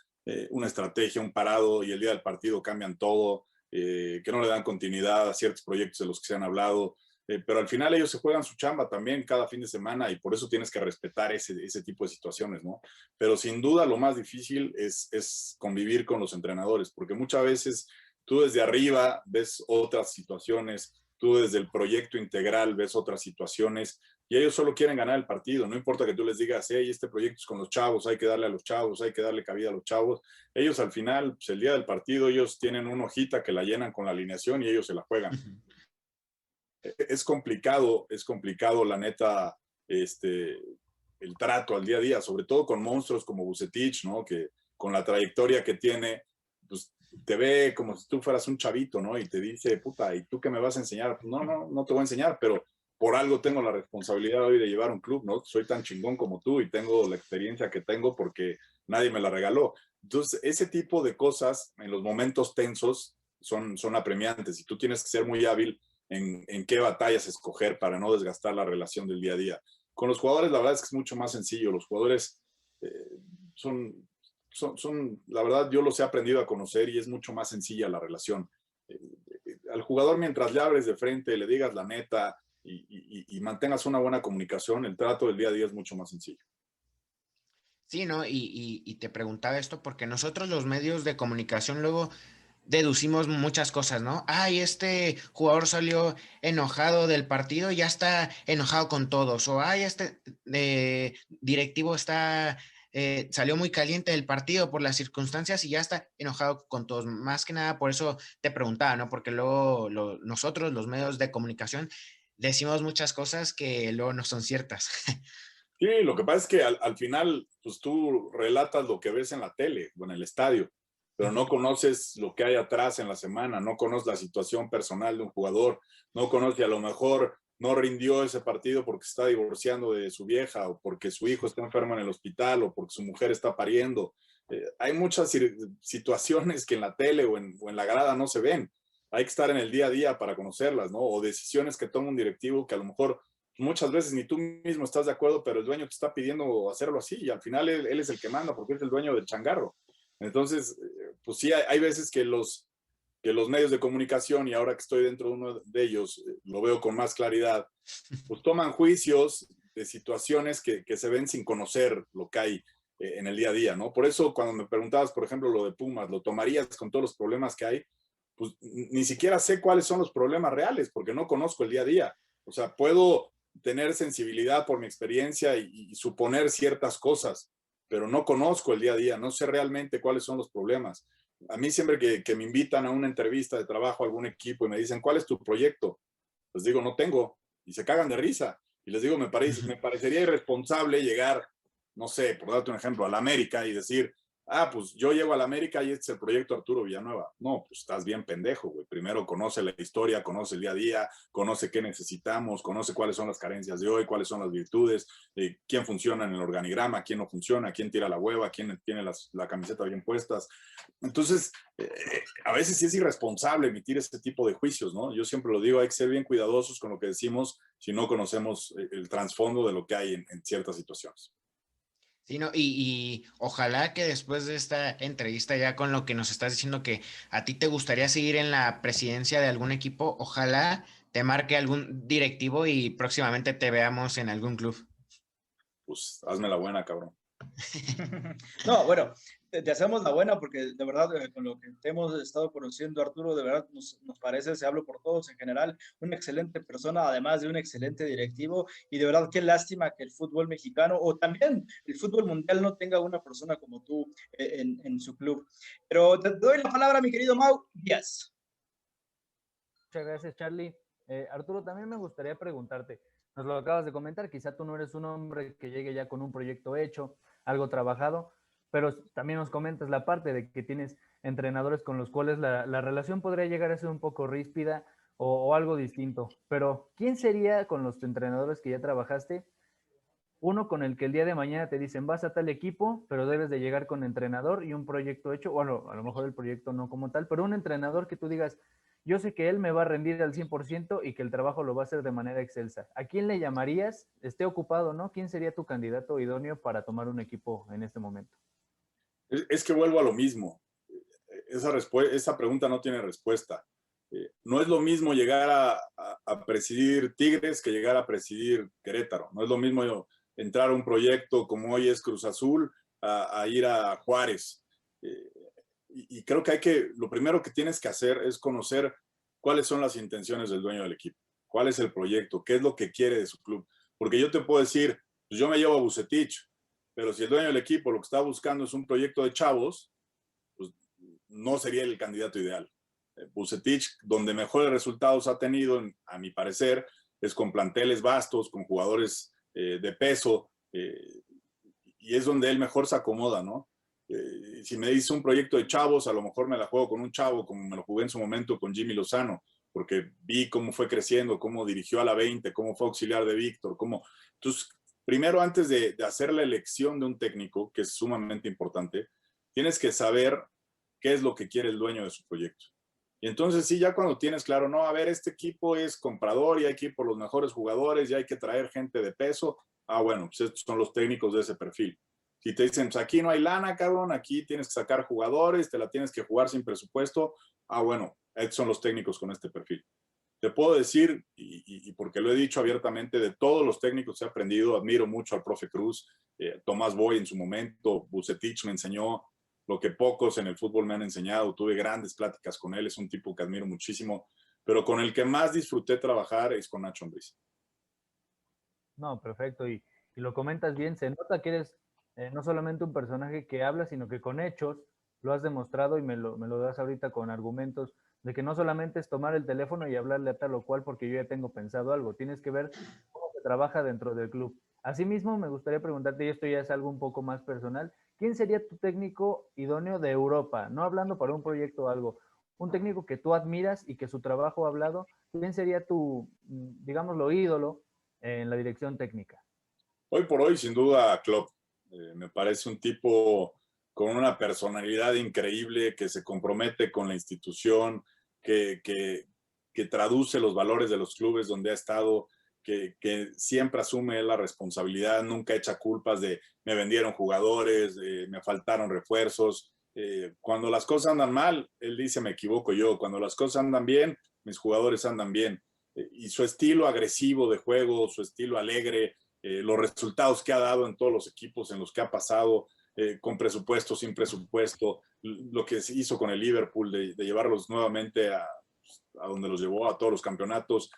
una estrategia, un parado y el día del partido cambian todo, que no le dan continuidad a ciertos proyectos de los que se han hablado, pero al final ellos se juegan su chamba también cada fin de semana y por eso tienes que respetar ese tipo de situaciones, ¿no? Pero sin duda lo más difícil es convivir con los entrenadores, porque muchas veces tú desde arriba ves otras situaciones, tú desde el proyecto integral ves otras situaciones y ellos solo quieren ganar el partido, no importa que tú les digas, hey, este proyecto es con los chavos, hay que darle a los chavos, hay que darle cabida a los chavos, ellos al final, pues el día del partido, ellos tienen una hojita que la llenan con la alineación y ellos se la juegan. Es complicado, la neta, el trato al día a día, sobre todo con monstruos como Vucetich, ¿no? Que con la trayectoria que tiene, pues te ve como si tú fueras un chavito, ¿no? Y te dice, puta, ¿y tú qué me vas a enseñar? Pues no te voy a enseñar, pero por algo tengo la responsabilidad hoy de llevar un club, ¿no? Soy tan chingón como tú y tengo la experiencia que tengo porque nadie me la regaló. Entonces, ese tipo de cosas en los momentos tensos son apremiantes y tú tienes que ser muy hábil en qué batallas escoger para no desgastar la relación del día a día. Con los jugadores, la verdad es que es mucho más sencillo. Los jugadores son, la verdad, yo los he aprendido a conocer y es mucho más sencilla la relación. Al jugador, mientras le abres de frente, le digas la neta y mantengas una buena comunicación, el trato del día a día es mucho más sencillo. Sí, ¿no? Y te preguntaba esto porque nosotros los medios de comunicación luego deducimos muchas cosas, ¿no? Ay, este jugador salió enojado del partido y ya está enojado con todos. O ay, este directivo salió muy caliente del partido por las circunstancias y ya está enojado con todos. Más que nada, por eso te preguntaba, ¿no? Porque luego nosotros, los medios de comunicación, decimos muchas cosas que luego no son ciertas. Sí, lo que pasa es que al final, pues tú relatas lo que ves en la tele o en el estadio, pero no conoces lo que hay atrás en la semana, no conoces la situación personal de un jugador, no conoces, a lo mejor no rindió ese partido porque está divorciando de su vieja o porque su hijo está enfermo en el hospital o porque su mujer está pariendo. Hay muchas situaciones que en la tele o en la grada no se ven. Hay que estar en el día a día para conocerlas, ¿no? O decisiones que toma un directivo que a lo mejor muchas veces ni tú mismo estás de acuerdo, pero el dueño te está pidiendo hacerlo así y al final él es el que manda porque es el dueño del changarro. Entonces, pues sí, hay veces que los medios de comunicación, y ahora que estoy dentro de uno de ellos, lo veo con más claridad, pues toman juicios de situaciones que se ven sin conocer lo que hay en el día a día, ¿no? Por eso cuando me preguntabas, por ejemplo, lo de Pumas, ¿lo tomarías con todos los problemas que hay? Pues ni siquiera sé cuáles son los problemas reales porque no conozco el día a día. O sea, puedo tener sensibilidad por mi experiencia y suponer ciertas cosas, pero no conozco el día a día, no sé realmente cuáles son los problemas. A mí siempre que me invitan a una entrevista de trabajo a algún equipo y me dicen, ¿cuál es tu proyecto? Les digo, no tengo, y se cagan de risa. Y les digo, me parecería irresponsable llegar, no sé, por darte un ejemplo, a la América y decir, pues yo llego a la América y este es el proyecto Arturo Villanueva. No, pues estás bien pendejo, güey. Primero conoce la historia, conoce el día a día, conoce qué necesitamos, conoce cuáles son las carencias de hoy, cuáles son las virtudes, quién funciona en el organigrama, quién no funciona, quién tira la hueva, quién tiene la camiseta bien puestas. Entonces, a veces sí es irresponsable emitir ese tipo de juicios, ¿no? Yo siempre lo digo, hay que ser bien cuidadosos con lo que decimos si no conocemos el trasfondo de lo que hay en ciertas situaciones. Sí, no, y ojalá que después de esta entrevista, ya con lo que nos estás diciendo que a ti te gustaría seguir en la presidencia de algún equipo, ojalá te marque algún directivo y próximamente te veamos en algún club. Pues hazme la buena, cabrón. No, bueno, te hacemos la buena porque de verdad, con lo que te hemos estado conociendo, Arturo, de verdad nos parece, se hablo por todos en general, una excelente persona, además de un excelente directivo, y de verdad qué lástima que el fútbol mexicano o también el fútbol mundial no tenga una persona como tú en su club. Pero te doy la palabra, mi querido Mau Díaz. Muchas gracias, Charlie. Arturo, también me gustaría preguntarte, nos lo acabas de comentar, quizá tú no eres un hombre que llegue ya con un proyecto hecho, algo trabajado, pero también nos comentas la parte de que tienes entrenadores con los cuales la relación podría llegar a ser un poco ríspida o algo distinto. Pero, ¿quién sería con los entrenadores que ya trabajaste? Uno con el que el día de mañana te dicen, vas a tal equipo, pero debes de llegar con entrenador y un proyecto hecho, bueno, a lo mejor el proyecto no como tal, pero un entrenador que tú digas, yo sé que él me va a rendir al 100% y que el trabajo lo va a hacer de manera excelsa. ¿A quién le llamarías? Esté ocupado, ¿no? ¿Quién sería tu candidato idóneo para tomar un equipo en este momento? Es que vuelvo a lo mismo. Esa pregunta no tiene respuesta. No es lo mismo llegar a presidir Tigres que llegar a presidir Querétaro. No es lo mismo entrar a un proyecto como hoy es Cruz Azul a ir a Juárez. Y creo que lo primero que tienes que hacer es conocer cuáles son las intenciones del dueño del equipo, cuál es el proyecto, qué es lo que quiere de su club. Porque yo te puedo decir, pues yo me llevo a Vucetich, pero si el dueño del equipo lo que está buscando es un proyecto de chavos, pues no sería el candidato ideal. Vucetich, donde mejores resultados ha tenido, a mi parecer, es con planteles vastos, con jugadores de peso, y es donde él mejor se acomoda, ¿no? Si me dice un proyecto de chavos, a lo mejor me la juego con un chavo, como me lo jugué en su momento con Jimmy Lozano, porque vi cómo fue creciendo, cómo dirigió a la 20, cómo fue auxiliar de Víctor, cómo... Entonces, primero, antes de hacer la elección de un técnico, que es sumamente importante, tienes que saber qué es lo que quiere el dueño de su proyecto. Y entonces sí, ya cuando tienes claro, no, a ver, este equipo es comprador y hay que ir por los mejores jugadores y hay que traer gente de peso, bueno, pues estos son los técnicos de ese perfil. Si te dicen, pues aquí no hay lana, cabrón, aquí tienes que sacar jugadores, te la tienes que jugar sin presupuesto, bueno, estos son los técnicos con este perfil. Te puedo decir, y porque lo he dicho abiertamente, de todos los técnicos que he aprendido, admiro mucho al profe Cruz, Tomás Boy en su momento, Vucetich me enseñó lo que pocos en el fútbol me han enseñado, tuve grandes pláticas con él, es un tipo que admiro muchísimo, pero con el que más disfruté trabajar es con Nacho Ambriz. No, perfecto. Y lo comentas bien, se nota que eres no solamente un personaje que habla, sino que con hechos lo has demostrado y me lo das ahorita con argumentos de que no solamente es tomar el teléfono y hablarle a tal o cual porque yo ya tengo pensado algo, tienes que ver cómo se trabaja dentro del club. Asimismo, me gustaría preguntarte, y esto ya es algo un poco más personal, ¿quién sería tu técnico idóneo de Europa? No hablando para un proyecto o algo, un técnico que tú admiras y que su trabajo ha hablado, ¿quién sería tu, digámoslo, ídolo en la dirección técnica? Hoy por hoy, sin duda, Klopp. Me parece un tipo con una personalidad increíble que se compromete con la institución, que, que, que traduce los valores de los clubes donde ha estado, que siempre asume la responsabilidad, nunca echa culpas de me vendieron jugadores, me faltaron refuerzos. Cuando las cosas andan mal, él dice me equivoco yo. Cuando las cosas andan bien, mis jugadores andan bien. Y su estilo agresivo de juego, su estilo alegre, los resultados que ha dado en todos los equipos en los que ha pasado, con presupuesto, sin presupuesto, lo que se hizo con el Liverpool de llevarlos nuevamente a donde los llevó a todos los campeonatos.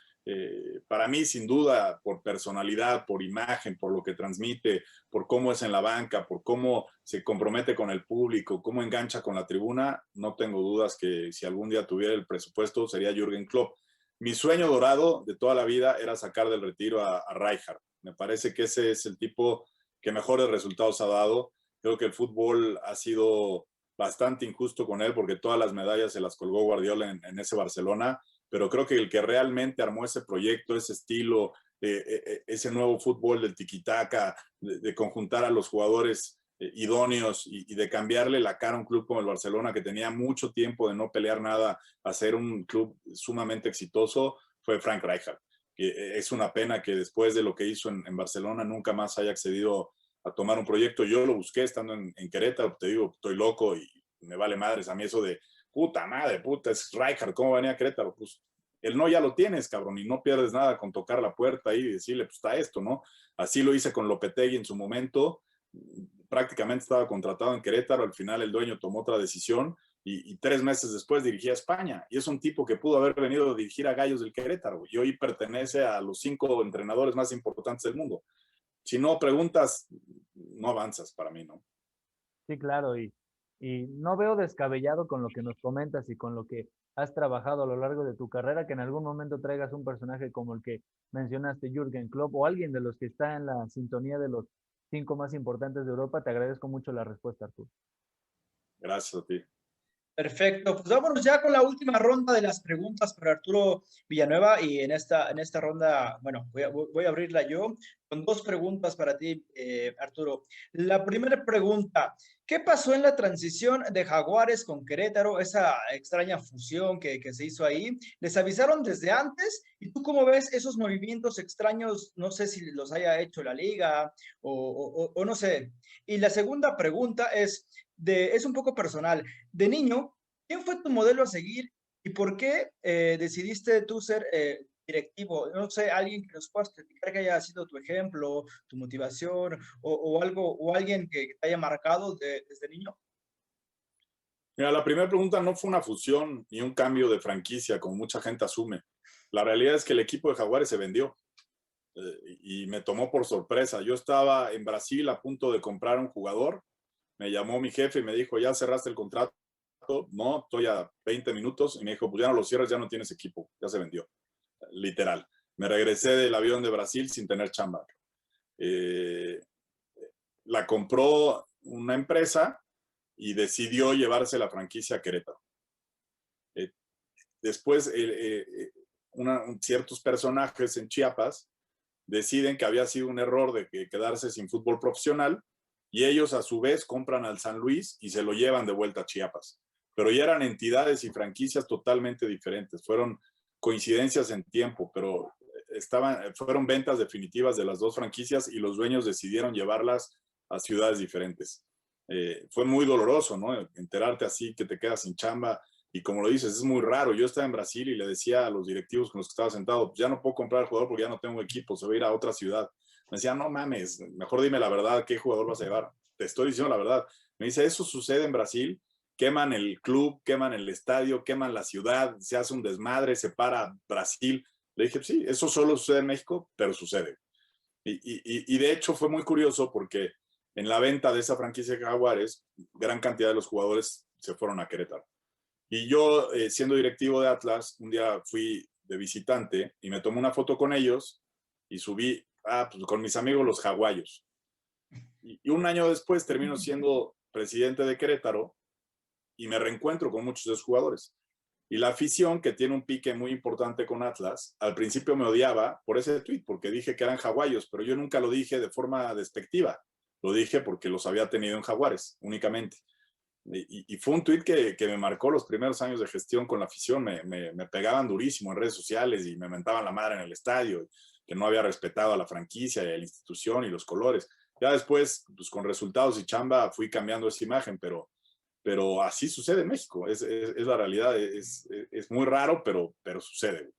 Para mí, sin duda, por personalidad, por imagen, por lo que transmite, por cómo es en la banca, por cómo se compromete con el público, cómo engancha con la tribuna, no tengo dudas que si algún día tuviera el presupuesto sería Jürgen Klopp. Mi sueño dorado de toda la vida era sacar del retiro a Rijkaard. Me parece que ese es el tipo que mejores resultados ha dado. Creo que el fútbol ha sido bastante injusto con él porque todas las medallas se las colgó Guardiola en ese Barcelona, pero creo que el que realmente armó ese proyecto, ese estilo, ese nuevo fútbol del tiki-taka, de conjuntar a los jugadores idóneos y de cambiarle la cara a un club como el Barcelona, que tenía mucho tiempo de no pelear nada, a ser un club sumamente exitoso, fue Frank Rijkaard. Es una pena que después de lo que hizo en Barcelona nunca más haya accedido a tomar un proyecto. Yo lo busqué estando en Querétaro, te digo, estoy loco y me vale madres a mí eso de puta madre, puta, es Rijkaard, ¿cómo venía a Querétaro? Pues el no ya lo tienes, cabrón, y no pierdes nada con tocar la puerta ahí y decirle, pues está esto, ¿no? Así lo hice con Lopetegui en su momento, prácticamente estaba contratado en Querétaro, al final el dueño tomó otra decisión y 3 meses después dirigía a España. Y es un tipo que pudo haber venido a dirigir a Gallos del Querétaro y hoy pertenece a los 5 entrenadores más importantes del mundo. Si no preguntas, no avanzas para mí, ¿no? Sí, claro, y no veo descabellado con lo que nos comentas y con lo que has trabajado a lo largo de tu carrera, que en algún momento traigas un personaje como el que mencionaste, Jürgen Klopp, o alguien de los que está en la sintonía de los 5 más importantes de Europa. Te agradezco mucho la respuesta, Arturo. Gracias a ti. Perfecto, pues vámonos ya con la última ronda de las preguntas para Arturo Villanueva y en esta ronda, bueno, voy a abrirla yo con 2 preguntas para ti, Arturo. La primera pregunta, ¿qué pasó en la transición de Jaguares con Querétaro, esa extraña fusión que se hizo ahí? ¿Les avisaron desde antes? ¿Y tú cómo ves esos movimientos extraños? No sé si los haya hecho la liga o no sé. Y la segunda pregunta es un poco personal. De niño, ¿quién fue tu modelo a seguir y por qué decidiste tú ser directivo? No sé, alguien que nos puedas platicar que haya sido tu ejemplo, tu motivación o algo, o alguien que te haya marcado desde niño. Mira, la primera pregunta no fue una fusión ni un cambio de franquicia, como mucha gente asume. La realidad es que el equipo de Jaguares se vendió y me tomó por sorpresa. Yo estaba en Brasil a punto de comprar un jugador. Me llamó mi jefe y me dijo, ¿ya cerraste el contrato? No, estoy a 20 minutos. Y me dijo, pues ya no lo cierres, ya no tienes equipo, ya se vendió. Literal. Me regresé del avión de Brasil sin tener chamba. La compró una empresa y decidió llevarse la franquicia a Querétaro. Después, ciertos personajes en Chiapas deciden que había sido un error de quedarse sin fútbol profesional y ellos a su vez compran al San Luis y se lo llevan de vuelta a Chiapas. Pero ya eran entidades y franquicias totalmente diferentes. Fueron coincidencias en tiempo, pero fueron ventas definitivas de las 2 franquicias y los dueños decidieron llevarlas a ciudades diferentes. Fue muy doloroso, ¿no? Enterarte así que te quedas sin chamba y como lo dices, es muy raro. Yo estaba en Brasil y le decía a los directivos con los que estaba sentado, pues ya no puedo comprar el jugador porque ya no tengo equipo, se va a ir a otra ciudad. Me decía, no mames, mejor dime la verdad, ¿qué jugador vas a llevar? Te estoy diciendo la verdad. Me dice, eso sucede en Brasil, queman el club, queman el estadio, queman la ciudad, se hace un desmadre, se para Brasil. Le dije, sí, eso solo sucede en México, pero sucede. Y de hecho fue muy curioso porque en la venta de esa franquicia de Jaguares, gran cantidad de los jugadores se fueron a Querétaro. Y yo, siendo directivo de Atlas, un día fui de visitante y me tomé una foto con ellos y subí Pues con mis amigos los jaguayos. Y un año después termino siendo presidente de Querétaro y me reencuentro con muchos de esos jugadores. Y la afición, que tiene un pique muy importante con Atlas, al principio me odiaba por ese tweet, porque dije que eran jaguayos, pero yo nunca lo dije de forma despectiva. Lo dije porque los había tenido en Jaguares, únicamente. Y fue un tweet que me marcó los primeros años de gestión con la afición. Me pegaban durísimo en redes sociales y me mentaban la madre en el estadio, que no había respetado a la franquicia y a la institución y los colores. Ya después, pues con resultados y chamba, fui cambiando esa imagen, pero así sucede en México. Es la realidad. Es muy raro, pero sucede.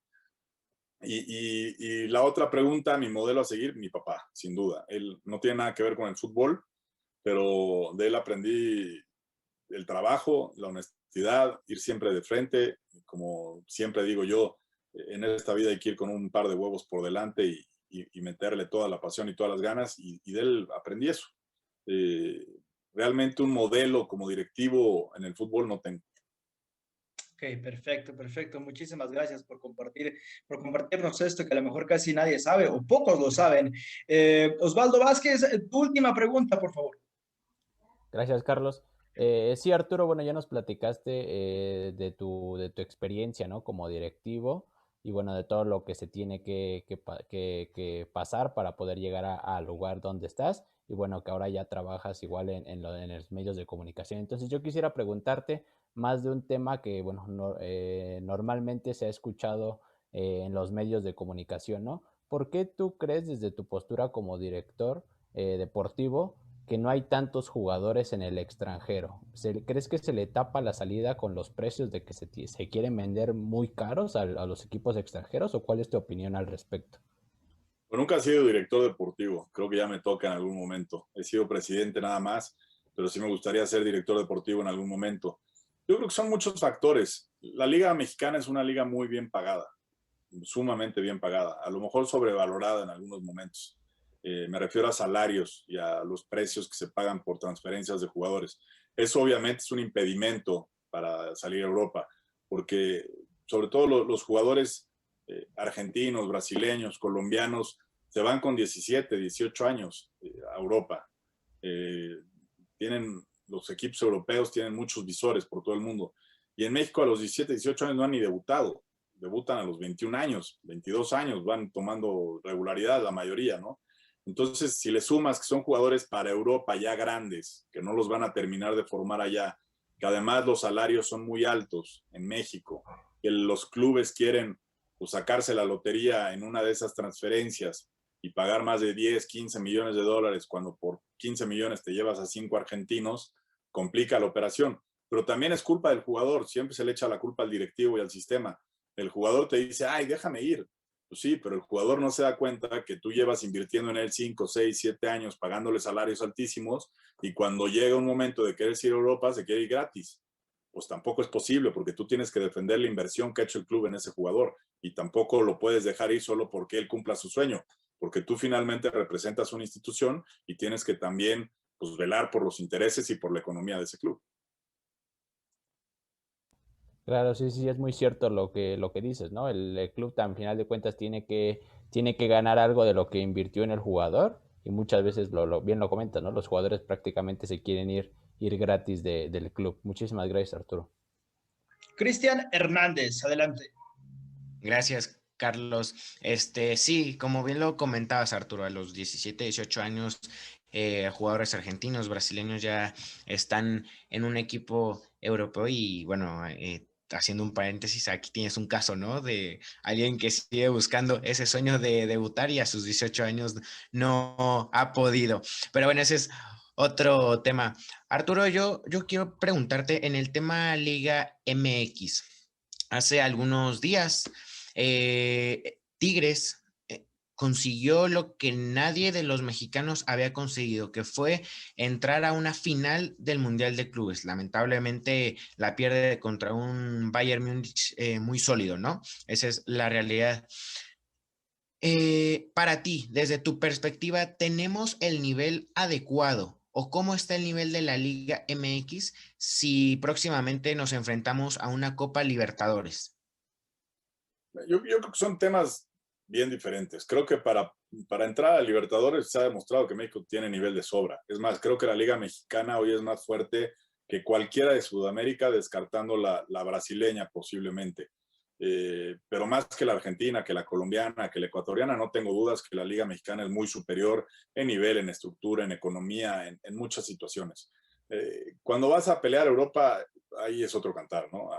Y la otra pregunta, mi modelo a seguir, mi papá, sin duda. Él no tiene nada que ver con el fútbol, pero de él aprendí el trabajo, la honestidad, ir siempre de frente. Como siempre digo yo, en esta vida hay que ir con un par de huevos por delante y meterle toda la pasión y todas las ganas, y de él aprendí eso. Realmente un modelo como directivo en el fútbol no tengo. Ok, perfecto, perfecto. Muchísimas gracias por compartirnos esto que a lo mejor casi nadie sabe o pocos lo saben. Osvaldo Vázquez, tu última pregunta, por favor. Gracias, Carlos. Sí, Arturo, bueno, ya nos platicaste de tu experiencia, ¿no? Como directivo y bueno, de todo lo que se tiene que pasar para poder llegar al lugar donde estás y bueno, que ahora ya trabajas igual en los medios de comunicación. Entonces yo quisiera preguntarte más de un tema que, bueno, normalmente se ha escuchado en los medios de comunicación, ¿no? ¿Por qué tú crees desde tu postura como director deportivo que no hay tantos jugadores en el extranjero? ¿Crees que se le tapa la salida con los precios de que se quieren vender muy caros a los equipos extranjeros? ¿O cuál es tu opinión al respecto? Pues nunca he sido director deportivo, creo que ya me toca en algún momento. He sido presidente nada más, pero sí me gustaría ser director deportivo en algún momento. Yo creo que son muchos factores. La Liga Mexicana es una liga muy bien pagada, sumamente bien pagada, a lo mejor sobrevalorada en algunos momentos. Me refiero a salarios y a los precios que se pagan por transferencias de jugadores. Eso obviamente es un impedimento para salir a Europa, porque sobre todo los jugadores argentinos, brasileños, colombianos, se van con 17, 18 años a Europa. Los equipos europeos tienen muchos visores por todo el mundo. Y en México a los 17, 18 años no han ni debutado. Debutan a los 21 años, 22 años, van tomando regularidad la mayoría, ¿no? Entonces, si le sumas que son jugadores para Europa ya grandes, que no los van a terminar de formar allá, que además los salarios son muy altos en México, que los clubes quieren pues, sacarse la lotería en una de esas transferencias y pagar más de 10, 15 millones de dólares cuando por 15 millones te llevas a 5 argentinos, complica la operación. Pero también es culpa del jugador, siempre se le echa la culpa al directivo y al sistema. El jugador te dice, ay, déjame ir. Pues sí, pero el jugador no se da cuenta que tú llevas invirtiendo en él 5, 6, 7 años, pagándole salarios altísimos, y cuando llega un momento de querer ir a Europa, se quiere ir gratis. Pues tampoco es posible, porque tú tienes que defender la inversión que ha hecho el club en ese jugador, y tampoco lo puedes dejar ir solo porque él cumpla su sueño, porque tú finalmente representas una institución y tienes que también pues, velar por los intereses y por la economía de ese club. Claro, sí, sí, es muy cierto lo que dices, ¿no? El club, al final de cuentas, tiene que ganar algo de lo que invirtió en el jugador y muchas veces, bien lo comentas, ¿no? Los jugadores prácticamente se quieren ir gratis del club. Muchísimas gracias, Arturo. Cristian Hernández, adelante. Gracias, Carlos. Sí, como bien lo comentabas, Arturo, a los 17, 18 años, jugadores argentinos, brasileños ya están en un equipo europeo y bueno, haciendo un paréntesis, aquí tienes un caso, ¿no? De alguien que sigue buscando ese sueño de debutar y a sus 18 años no ha podido. Pero bueno, ese es otro tema. Arturo, yo quiero preguntarte en el tema Liga MX. Hace algunos días, Tigres consiguió lo que nadie de los mexicanos había conseguido, que fue entrar a una final del Mundial de Clubes. Lamentablemente la pierde contra un Bayern Múnich muy sólido, ¿no? Esa es la realidad. Para ti, desde tu perspectiva, ¿tenemos el nivel adecuado o cómo está el nivel de la Liga MX si próximamente nos enfrentamos a una Copa Libertadores? Yo creo que son temas bien diferentes. Creo que para entrar a Libertadores se ha demostrado que México tiene nivel de sobra. Es más, creo que la Liga Mexicana hoy es más fuerte que cualquiera de Sudamérica, descartando la brasileña posiblemente. Pero más que la argentina, que la colombiana, que la ecuatoriana, no tengo dudas que la Liga Mexicana es muy superior en nivel, en estructura, en economía, en muchas situaciones. Cuando vas a pelear a Europa, ahí es otro cantar, ¿no?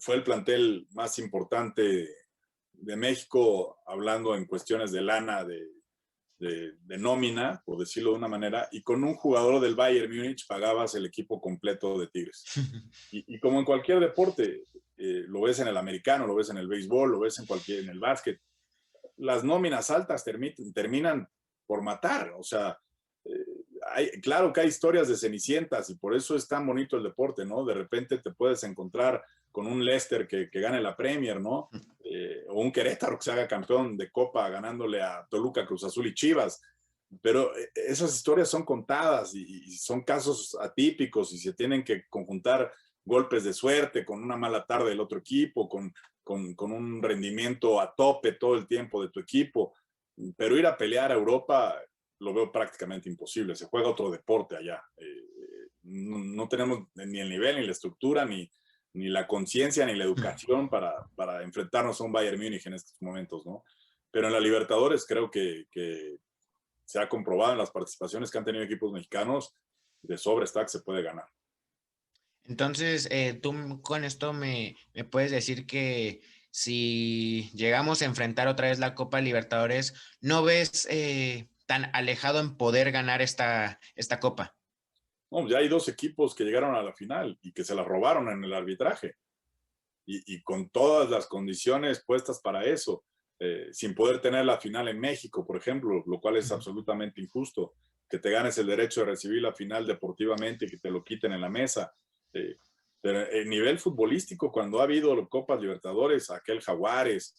Fue el plantel más importante de México, hablando en cuestiones de lana, de nómina, por decirlo de una manera, y con un jugador del Bayern Múnich pagabas el equipo completo de Tigres. Y como en cualquier deporte, lo ves en el americano, lo ves en el béisbol, lo ves en el básquet, las nóminas altas terminan por matar. O sea, claro que hay historias de cenicientas y por eso es tan bonito el deporte, ¿no? De repente te puedes encontrar con un Leicester que gane la Premier, ¿no? O un Querétaro que se haga campeón de Copa ganándole a Toluca, Cruz Azul y Chivas. Pero esas historias son contadas y son casos atípicos y se tienen que conjuntar golpes de suerte con una mala tarde del otro equipo, con un rendimiento a tope todo el tiempo de tu equipo. Pero ir a pelear a Europa lo veo prácticamente imposible. Se juega otro deporte allá. No tenemos ni el nivel, ni la estructura, ni la conciencia, ni la educación para enfrentarnos a un Bayern Múnich en estos momentos, ¿no? Pero en la Libertadores creo que se ha comprobado en las participaciones que han tenido equipos mexicanos, de sobra está que se puede ganar. Entonces, tú con esto me puedes decir que si llegamos a enfrentar otra vez la Copa Libertadores, ¿no ves tan alejado en poder ganar esta Copa? No, ya hay 2 equipos que llegaron a la final y que se la robaron en el arbitraje. Y con todas las condiciones puestas para eso, sin poder tener la final en México, por ejemplo, lo cual es absolutamente injusto, que te ganes el derecho de recibir la final deportivamente y que te lo quiten en la mesa. Pero el nivel futbolístico, cuando ha habido Copas Libertadores, aquel Jaguares,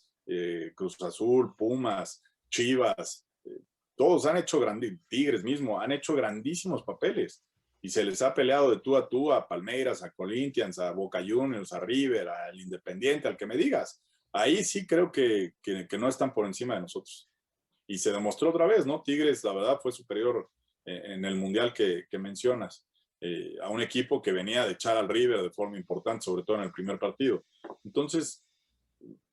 Cruz Azul, Pumas, Chivas, todos han hecho Tigres mismo, han hecho grandísimos papeles y se les ha peleado de tú a Palmeiras, a Corinthians, a Boca Juniors, a River, al Independiente, al que me digas. Ahí sí creo que no están por encima de nosotros. Y se demostró otra vez, ¿no? Tigres, la verdad, fue superior en el Mundial que mencionas, a un equipo que venía de echar al River de forma importante, sobre todo en el primer partido. Entonces,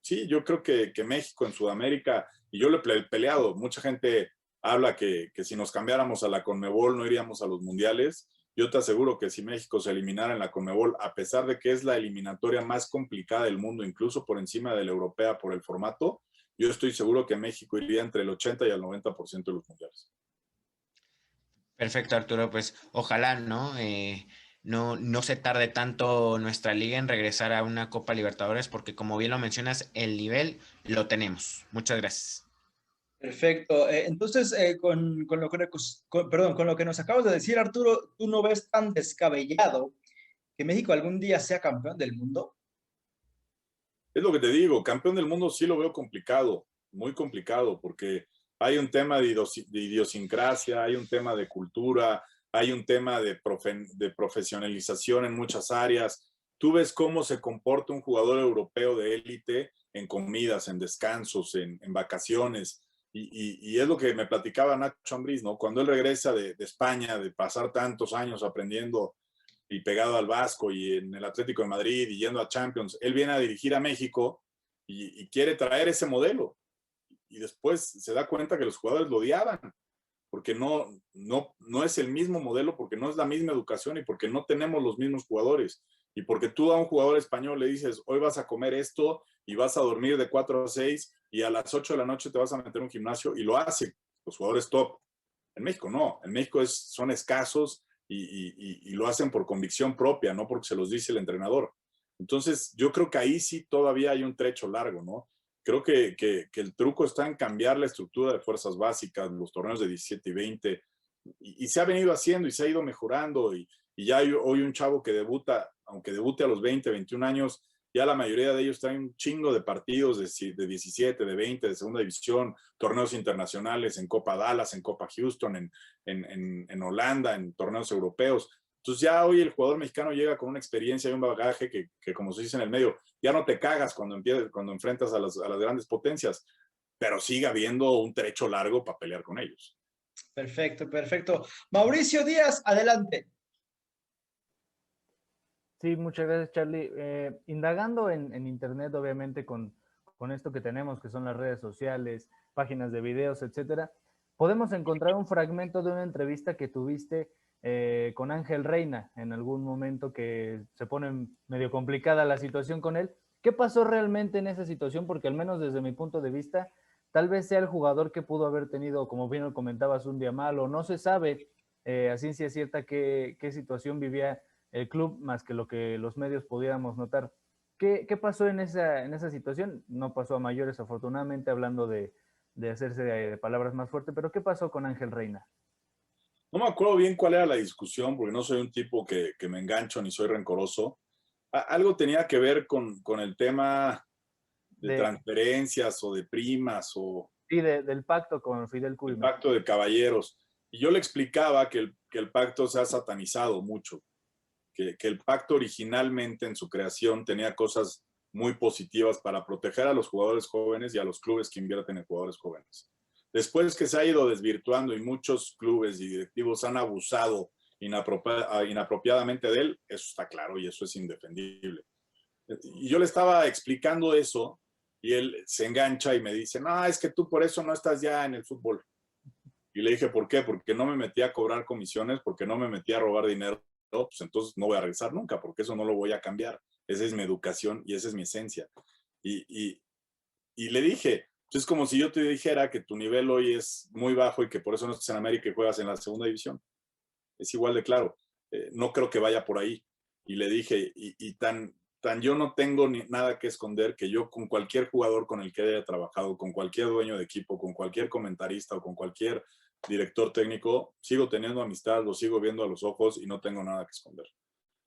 sí, yo creo que México en Sudamérica, y yo lo he peleado, mucha gente habla que si nos cambiáramos a la CONMEBOL no iríamos a los mundiales. Yo te aseguro que si México se eliminara en la CONMEBOL, a pesar de que es la eliminatoria más complicada del mundo, incluso por encima de la europea por el formato, yo estoy seguro que México iría entre el 80 y el 90% de los mundiales. Perfecto, Arturo, pues ojalá, ¿no? No se tarde tanto nuestra liga en regresar a una Copa Libertadores, porque como bien lo mencionas, el nivel lo tenemos. Muchas gracias. Perfecto. Entonces, con lo que nos acabas de decir, Arturo, ¿tú no ves tan descabellado que México algún día sea campeón del mundo? Es lo que te digo, campeón del mundo sí lo veo complicado, muy complicado, porque hay un tema de idiosincrasia, hay un tema de cultura, hay un tema de profesionalización en muchas áreas. Tú ves cómo se comporta un jugador europeo de élite en comidas, en descansos, en vacaciones. Y es lo que me platicaba Nacho Ambriz, ¿no? Cuando él regresa de España, de pasar tantos años aprendiendo y pegado al Vasco y en el Atlético de Madrid y yendo a Champions, él viene a dirigir a México y quiere traer ese modelo. Y después se da cuenta que los jugadores lo odiaban, porque no es el mismo modelo, porque no es la misma educación y porque no tenemos los mismos jugadores. Y porque tú a un jugador español le dices, hoy vas a comer esto y vas a dormir de 4 a 6 y a las 8 de la noche te vas a meter en un gimnasio y lo hacen los jugadores top. En México no, en México son escasos y lo hacen por convicción propia, no porque se los dice el entrenador. Entonces yo creo que ahí sí todavía hay un trecho largo, ¿no? Creo que el truco está en cambiar la estructura de fuerzas básicas, los torneos de 17 y 20, y se ha venido haciendo y se ha ido mejorando, y ya hay hoy un chavo que debuta, aunque debute a los 20, 21 años, ya la mayoría de ellos traen un chingo de partidos de 17, de 20, de segunda división, torneos internacionales en Copa Dallas, en Copa Houston, en Holanda, en torneos europeos. Entonces ya hoy el jugador mexicano llega con una experiencia y un bagaje que como se dice en el medio, ya no te cagas cuando enfrentas a las grandes potencias. pero sigue habiendo un trecho largo para pelear con ellos. Perfecto, perfecto. Mauricio Díaz, adelante. Sí, muchas gracias, Charlie. Indagando en internet, obviamente, con esto que tenemos, que son las redes sociales, páginas de videos, etcétera, podemos encontrar un fragmento de una entrevista que tuviste con Ángel Reina en algún momento que se pone medio complicada la situación con él. ¿Qué pasó realmente en esa situación? Porque al menos desde mi punto de vista, tal vez sea el jugador que pudo haber tenido, como bien lo comentabas, un día malo. No se sabe a ciencia cierta qué situación vivía el club más que lo que los medios pudiéramos notar. ¿Qué pasó en esa situación? No pasó a mayores, afortunadamente, hablando de hacerse de palabras más fuertes, pero ¿qué pasó con Ángel Reina? No me acuerdo bien cuál era la discusión, porque no soy un tipo que me engancho ni soy rencoroso. Algo tenía que ver con el tema de transferencias o de primas o sí, del pacto con Fidel Curi. El pacto de caballeros. Y yo le explicaba que el pacto se ha satanizado mucho, que el pacto originalmente en su creación tenía cosas muy positivas para proteger a los jugadores jóvenes y a los clubes que invierten en jugadores jóvenes. Después que se ha ido desvirtuando y muchos clubes y directivos han abusado inapropiadamente de él, eso está claro y eso es indefendible. Y yo le estaba explicando eso y él se engancha y me dice, no, es que tú por eso no estás ya en el fútbol. Y le dije, ¿por qué? Porque no me metí a cobrar comisiones, porque no me metí a robar dinero, pues entonces no voy a regresar nunca, porque eso no lo voy a cambiar. Esa es mi educación y esa es mi esencia. Y le dije, es como si yo te dijera que tu nivel hoy es muy bajo y que por eso no estás en América y juegas en la segunda división. Es igual de claro. No creo que vaya por ahí. Y le dije, tan yo no tengo nada que esconder que yo con cualquier jugador con el que haya trabajado, con cualquier dueño de equipo, con cualquier comentarista o con cualquier director técnico, sigo teniendo amistad, lo sigo viendo a los ojos y no tengo nada que esconder.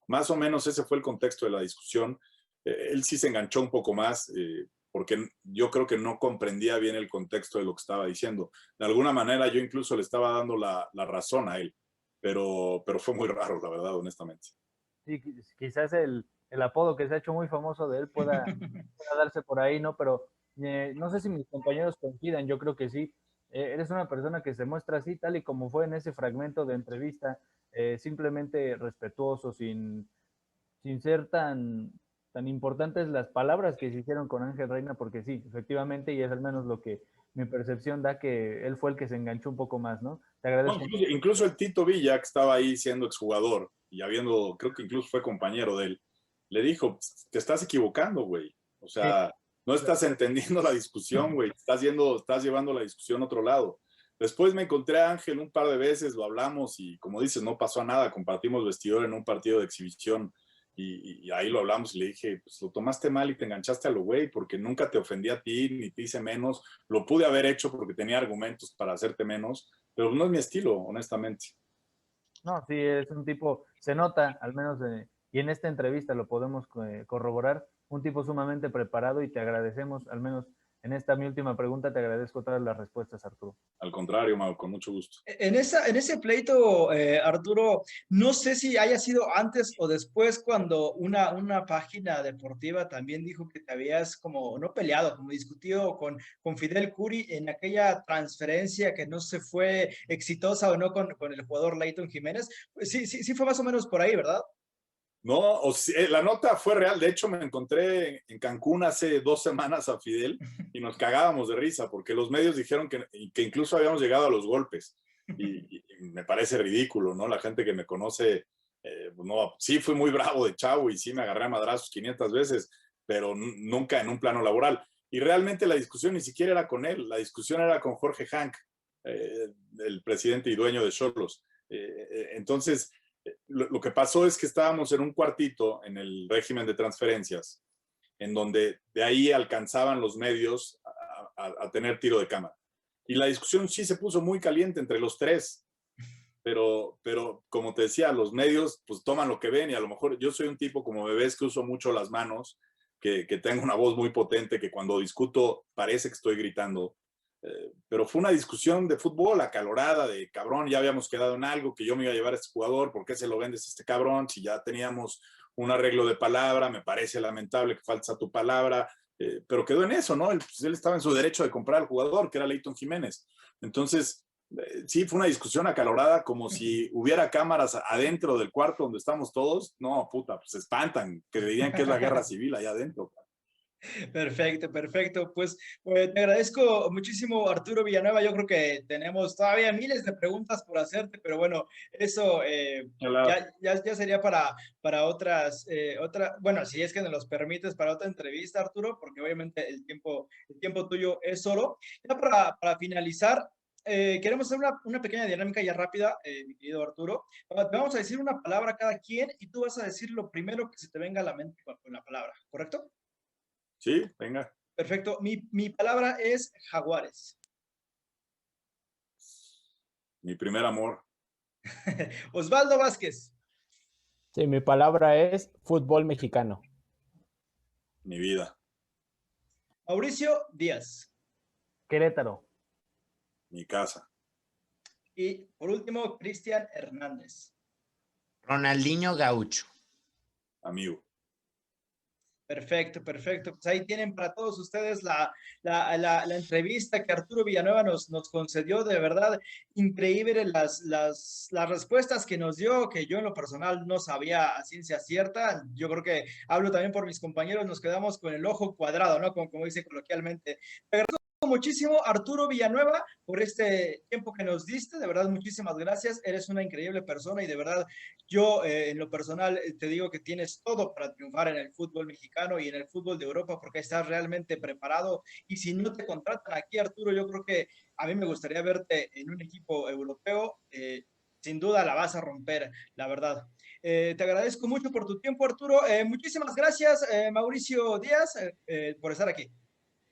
Más o menos ese fue el contexto de la discusión. Él sí se enganchó un poco más porque yo creo que no comprendía bien el contexto de lo que estaba diciendo. De alguna manera yo incluso le estaba dando la razón a él, pero fue muy raro, la verdad, honestamente. Sí, quizás el apodo que se ha hecho muy famoso de él pueda darse por ahí, ¿no? Pero no sé si mis compañeros coincidan, yo creo que sí. Eres una persona que se muestra así, tal y como fue en ese fragmento de entrevista, simplemente respetuoso, sin ser tan importantes las palabras que se hicieron con Ángel Reina, porque sí, efectivamente, y es al menos lo que mi percepción da, que él fue el que se enganchó un poco más, ¿no? Te agradezco. No, incluso el Tito Villa, que estaba ahí siendo exjugador y creo que incluso fue compañero de él, le dijo, te estás equivocando, güey. O sea, no estás entendiendo la discusión, güey. Estás llevando la discusión a otro lado. Después me encontré a Ángel un par de veces, lo hablamos y como dices, no pasó nada. Compartimos vestidor en un partido de exhibición y ahí lo hablamos y le dije, pues lo tomaste mal y te enganchaste a lo güey porque nunca te ofendí a ti ni te hice menos. Lo pude haber hecho porque tenía argumentos para hacerte menos, pero no es mi estilo, honestamente. No, sí, es un tipo, se nota, al menos, y en esta entrevista lo podemos corroborar, un tipo sumamente preparado y te agradecemos, al menos en esta mi última pregunta, te agradezco todas las respuestas, Arturo. Al contrario, Mau, con mucho gusto. En ese pleito, Arturo, no sé si haya sido antes o después cuando una página deportiva también dijo que te habías como, no peleado, como discutido con Fidel Curi en aquella transferencia que no se fue exitosa o no con el jugador Leighton Jiménez. Pues sí fue más o menos por ahí, ¿verdad? No, la nota fue real. De hecho, me encontré en Cancún hace 2 semanas a Fidel y nos cagábamos de risa porque los medios dijeron que incluso habíamos llegado a los golpes. Y me parece ridículo, ¿no? La gente que me conoce, no, sí fui muy bravo de chavo y sí me agarré a madrazos 500 veces, pero nunca en un plano laboral. Y realmente la discusión ni siquiera era con él, la discusión era con Jorge Hank, el presidente y dueño de Xolos. Entonces, lo que pasó es que estábamos en un cuartito en el régimen de transferencias, en donde de ahí alcanzaban los medios a tener tiro de cámara. Y la discusión sí se puso muy caliente entre los tres, pero como te decía, los medios pues toman lo que ven y a lo mejor yo soy un tipo como me ves que uso mucho las manos, que tengo una voz muy potente, que cuando discuto parece que estoy gritando. Pero fue una discusión de fútbol acalorada, de cabrón, ya habíamos quedado en algo, que yo me iba a llevar a este jugador, ¿por qué se lo vendes a este cabrón? Si ya teníamos un arreglo de palabra, me parece lamentable que faltes a tu palabra, pero quedó en eso, ¿no? Él estaba en su derecho de comprar al jugador, que era Leighton Jiménez. Entonces, sí, fue una discusión acalorada, como si hubiera cámaras adentro del cuarto donde estamos todos. No, puta, pues se espantan, que dirían que es la guerra civil allá adentro. Perfecto, perfecto. Pues te agradezco muchísimo, Arturo Villanueva. Yo creo que tenemos todavía miles de preguntas por hacerte, pero bueno, eso ya sería para bueno, si es que nos los permites para otra entrevista, Arturo, porque obviamente el tiempo tuyo es oro. Ya para finalizar, queremos hacer una pequeña dinámica ya rápida, mi querido Arturo. Vamos a decir una palabra cada quien y tú vas a decir lo primero que se te venga a la mente con la palabra, ¿correcto? Sí, venga. Perfecto. Mi palabra es jaguares. Mi primer amor. Osvaldo Vázquez. Sí, mi palabra es fútbol mexicano. Mi vida. Mauricio Díaz. Querétaro. Mi casa. Y por último, Cristian Hernández. Ronaldinho Gaucho. Amigo. Perfecto, perfecto. Pues ahí tienen para todos ustedes la entrevista que Arturo Villanueva nos concedió. De verdad, increíble las respuestas que nos dio, que yo en lo personal no sabía a ciencia cierta. Yo creo que hablo también por mis compañeros, nos quedamos con el ojo cuadrado, ¿no? Como dicen coloquialmente. Te agradezco muchísimo, Arturo Villanueva, por este tiempo que nos diste. De verdad, muchísimas gracias. Eres una increíble persona y de verdad, yo en lo personal te digo que tienes todo para triunfar en el fútbol mexicano y en el fútbol de Europa porque estás realmente preparado. Y si no te contratan aquí, Arturo, yo creo que a mí me gustaría verte en un equipo europeo. Sin duda la vas a romper, la verdad. Te agradezco mucho por tu tiempo, Arturo. Muchísimas gracias, Mauricio Díaz, por estar aquí.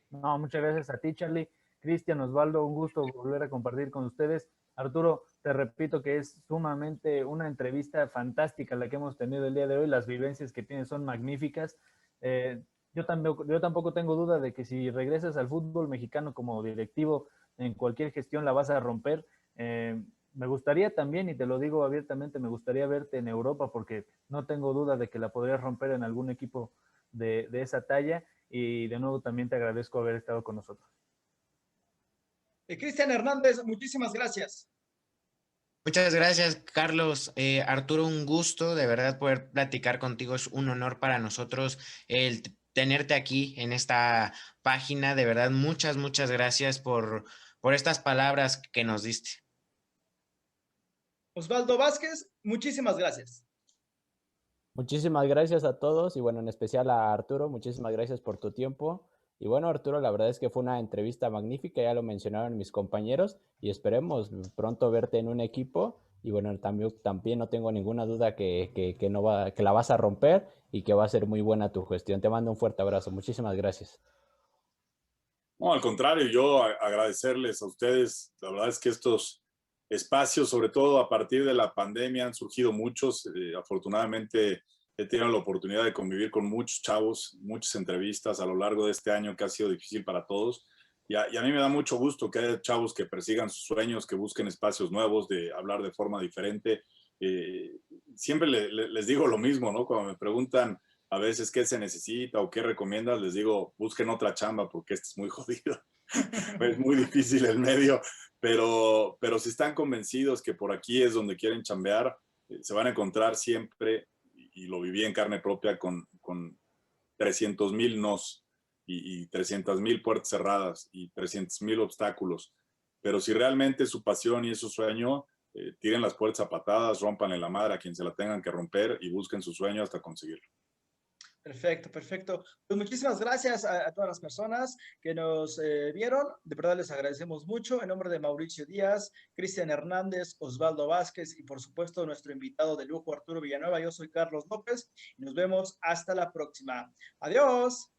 No, muchas gracias a ti, Charlie. Cristian, Osvaldo, un gusto volver a compartir con ustedes. Arturo, te repito que es sumamente una entrevista fantástica la que hemos tenido el día de hoy. Las vivencias que tienes son magníficas. Yo tampoco tengo duda de que si regresas al fútbol mexicano como directivo en cualquier gestión la vas a romper. Me gustaría también, y te lo digo abiertamente, me gustaría verte en Europa porque no tengo duda de que la podrías romper en algún equipo de esa talla. Y de nuevo también te agradezco haber estado con nosotros. Cristian Hernández, muchísimas gracias. Muchas gracias, Carlos. Arturo, un gusto de verdad poder platicar contigo. Es un honor para nosotros el tenerte aquí en esta página. De verdad, muchas gracias por estas palabras que nos diste. Osvaldo Vázquez, muchísimas gracias. Muchísimas gracias a todos y bueno, en especial a Arturo, muchísimas gracias por tu tiempo. Y bueno, Arturo, la verdad es que fue una entrevista magnífica, ya lo mencionaron mis compañeros y esperemos pronto verte en un equipo. Y bueno, también no tengo ninguna duda que la vas a romper y que va a ser muy buena tu gestión. Te mando un fuerte abrazo. Muchísimas gracias. No, al contrario, yo agradecerles a ustedes. La verdad es que estos espacios, sobre todo a partir de la pandemia, han surgido muchos. Afortunadamente he tenido la oportunidad de convivir con muchos chavos, muchas entrevistas a lo largo de este año que ha sido difícil para todos. Y a mí me da mucho gusto que haya chavos que persigan sus sueños, que busquen espacios nuevos, de hablar de forma diferente. Siempre les digo lo mismo, ¿no? Cuando me preguntan a veces qué se necesita o qué recomiendas, les digo, busquen otra chamba porque este es muy jodido. Es muy difícil el medio, pero si están convencidos que por aquí es donde quieren chambear, se van a encontrar siempre, y lo viví en carne propia, con 300,000 nos y 300,000 puertas cerradas y 300,000 obstáculos. Pero si realmente es su pasión y es su sueño, tiren las puertas a patadas, rompanle la madre a quien se la tengan que romper y busquen su sueño hasta conseguirlo. Perfecto, perfecto. Pues muchísimas gracias a todas las personas que nos vieron. De verdad les agradecemos mucho. En nombre de Mauricio Díaz, Cristian Hernández, Osvaldo Vázquez y por supuesto nuestro invitado de lujo Arturo Villanueva, yo soy Carlos López y nos vemos hasta la próxima. Adiós.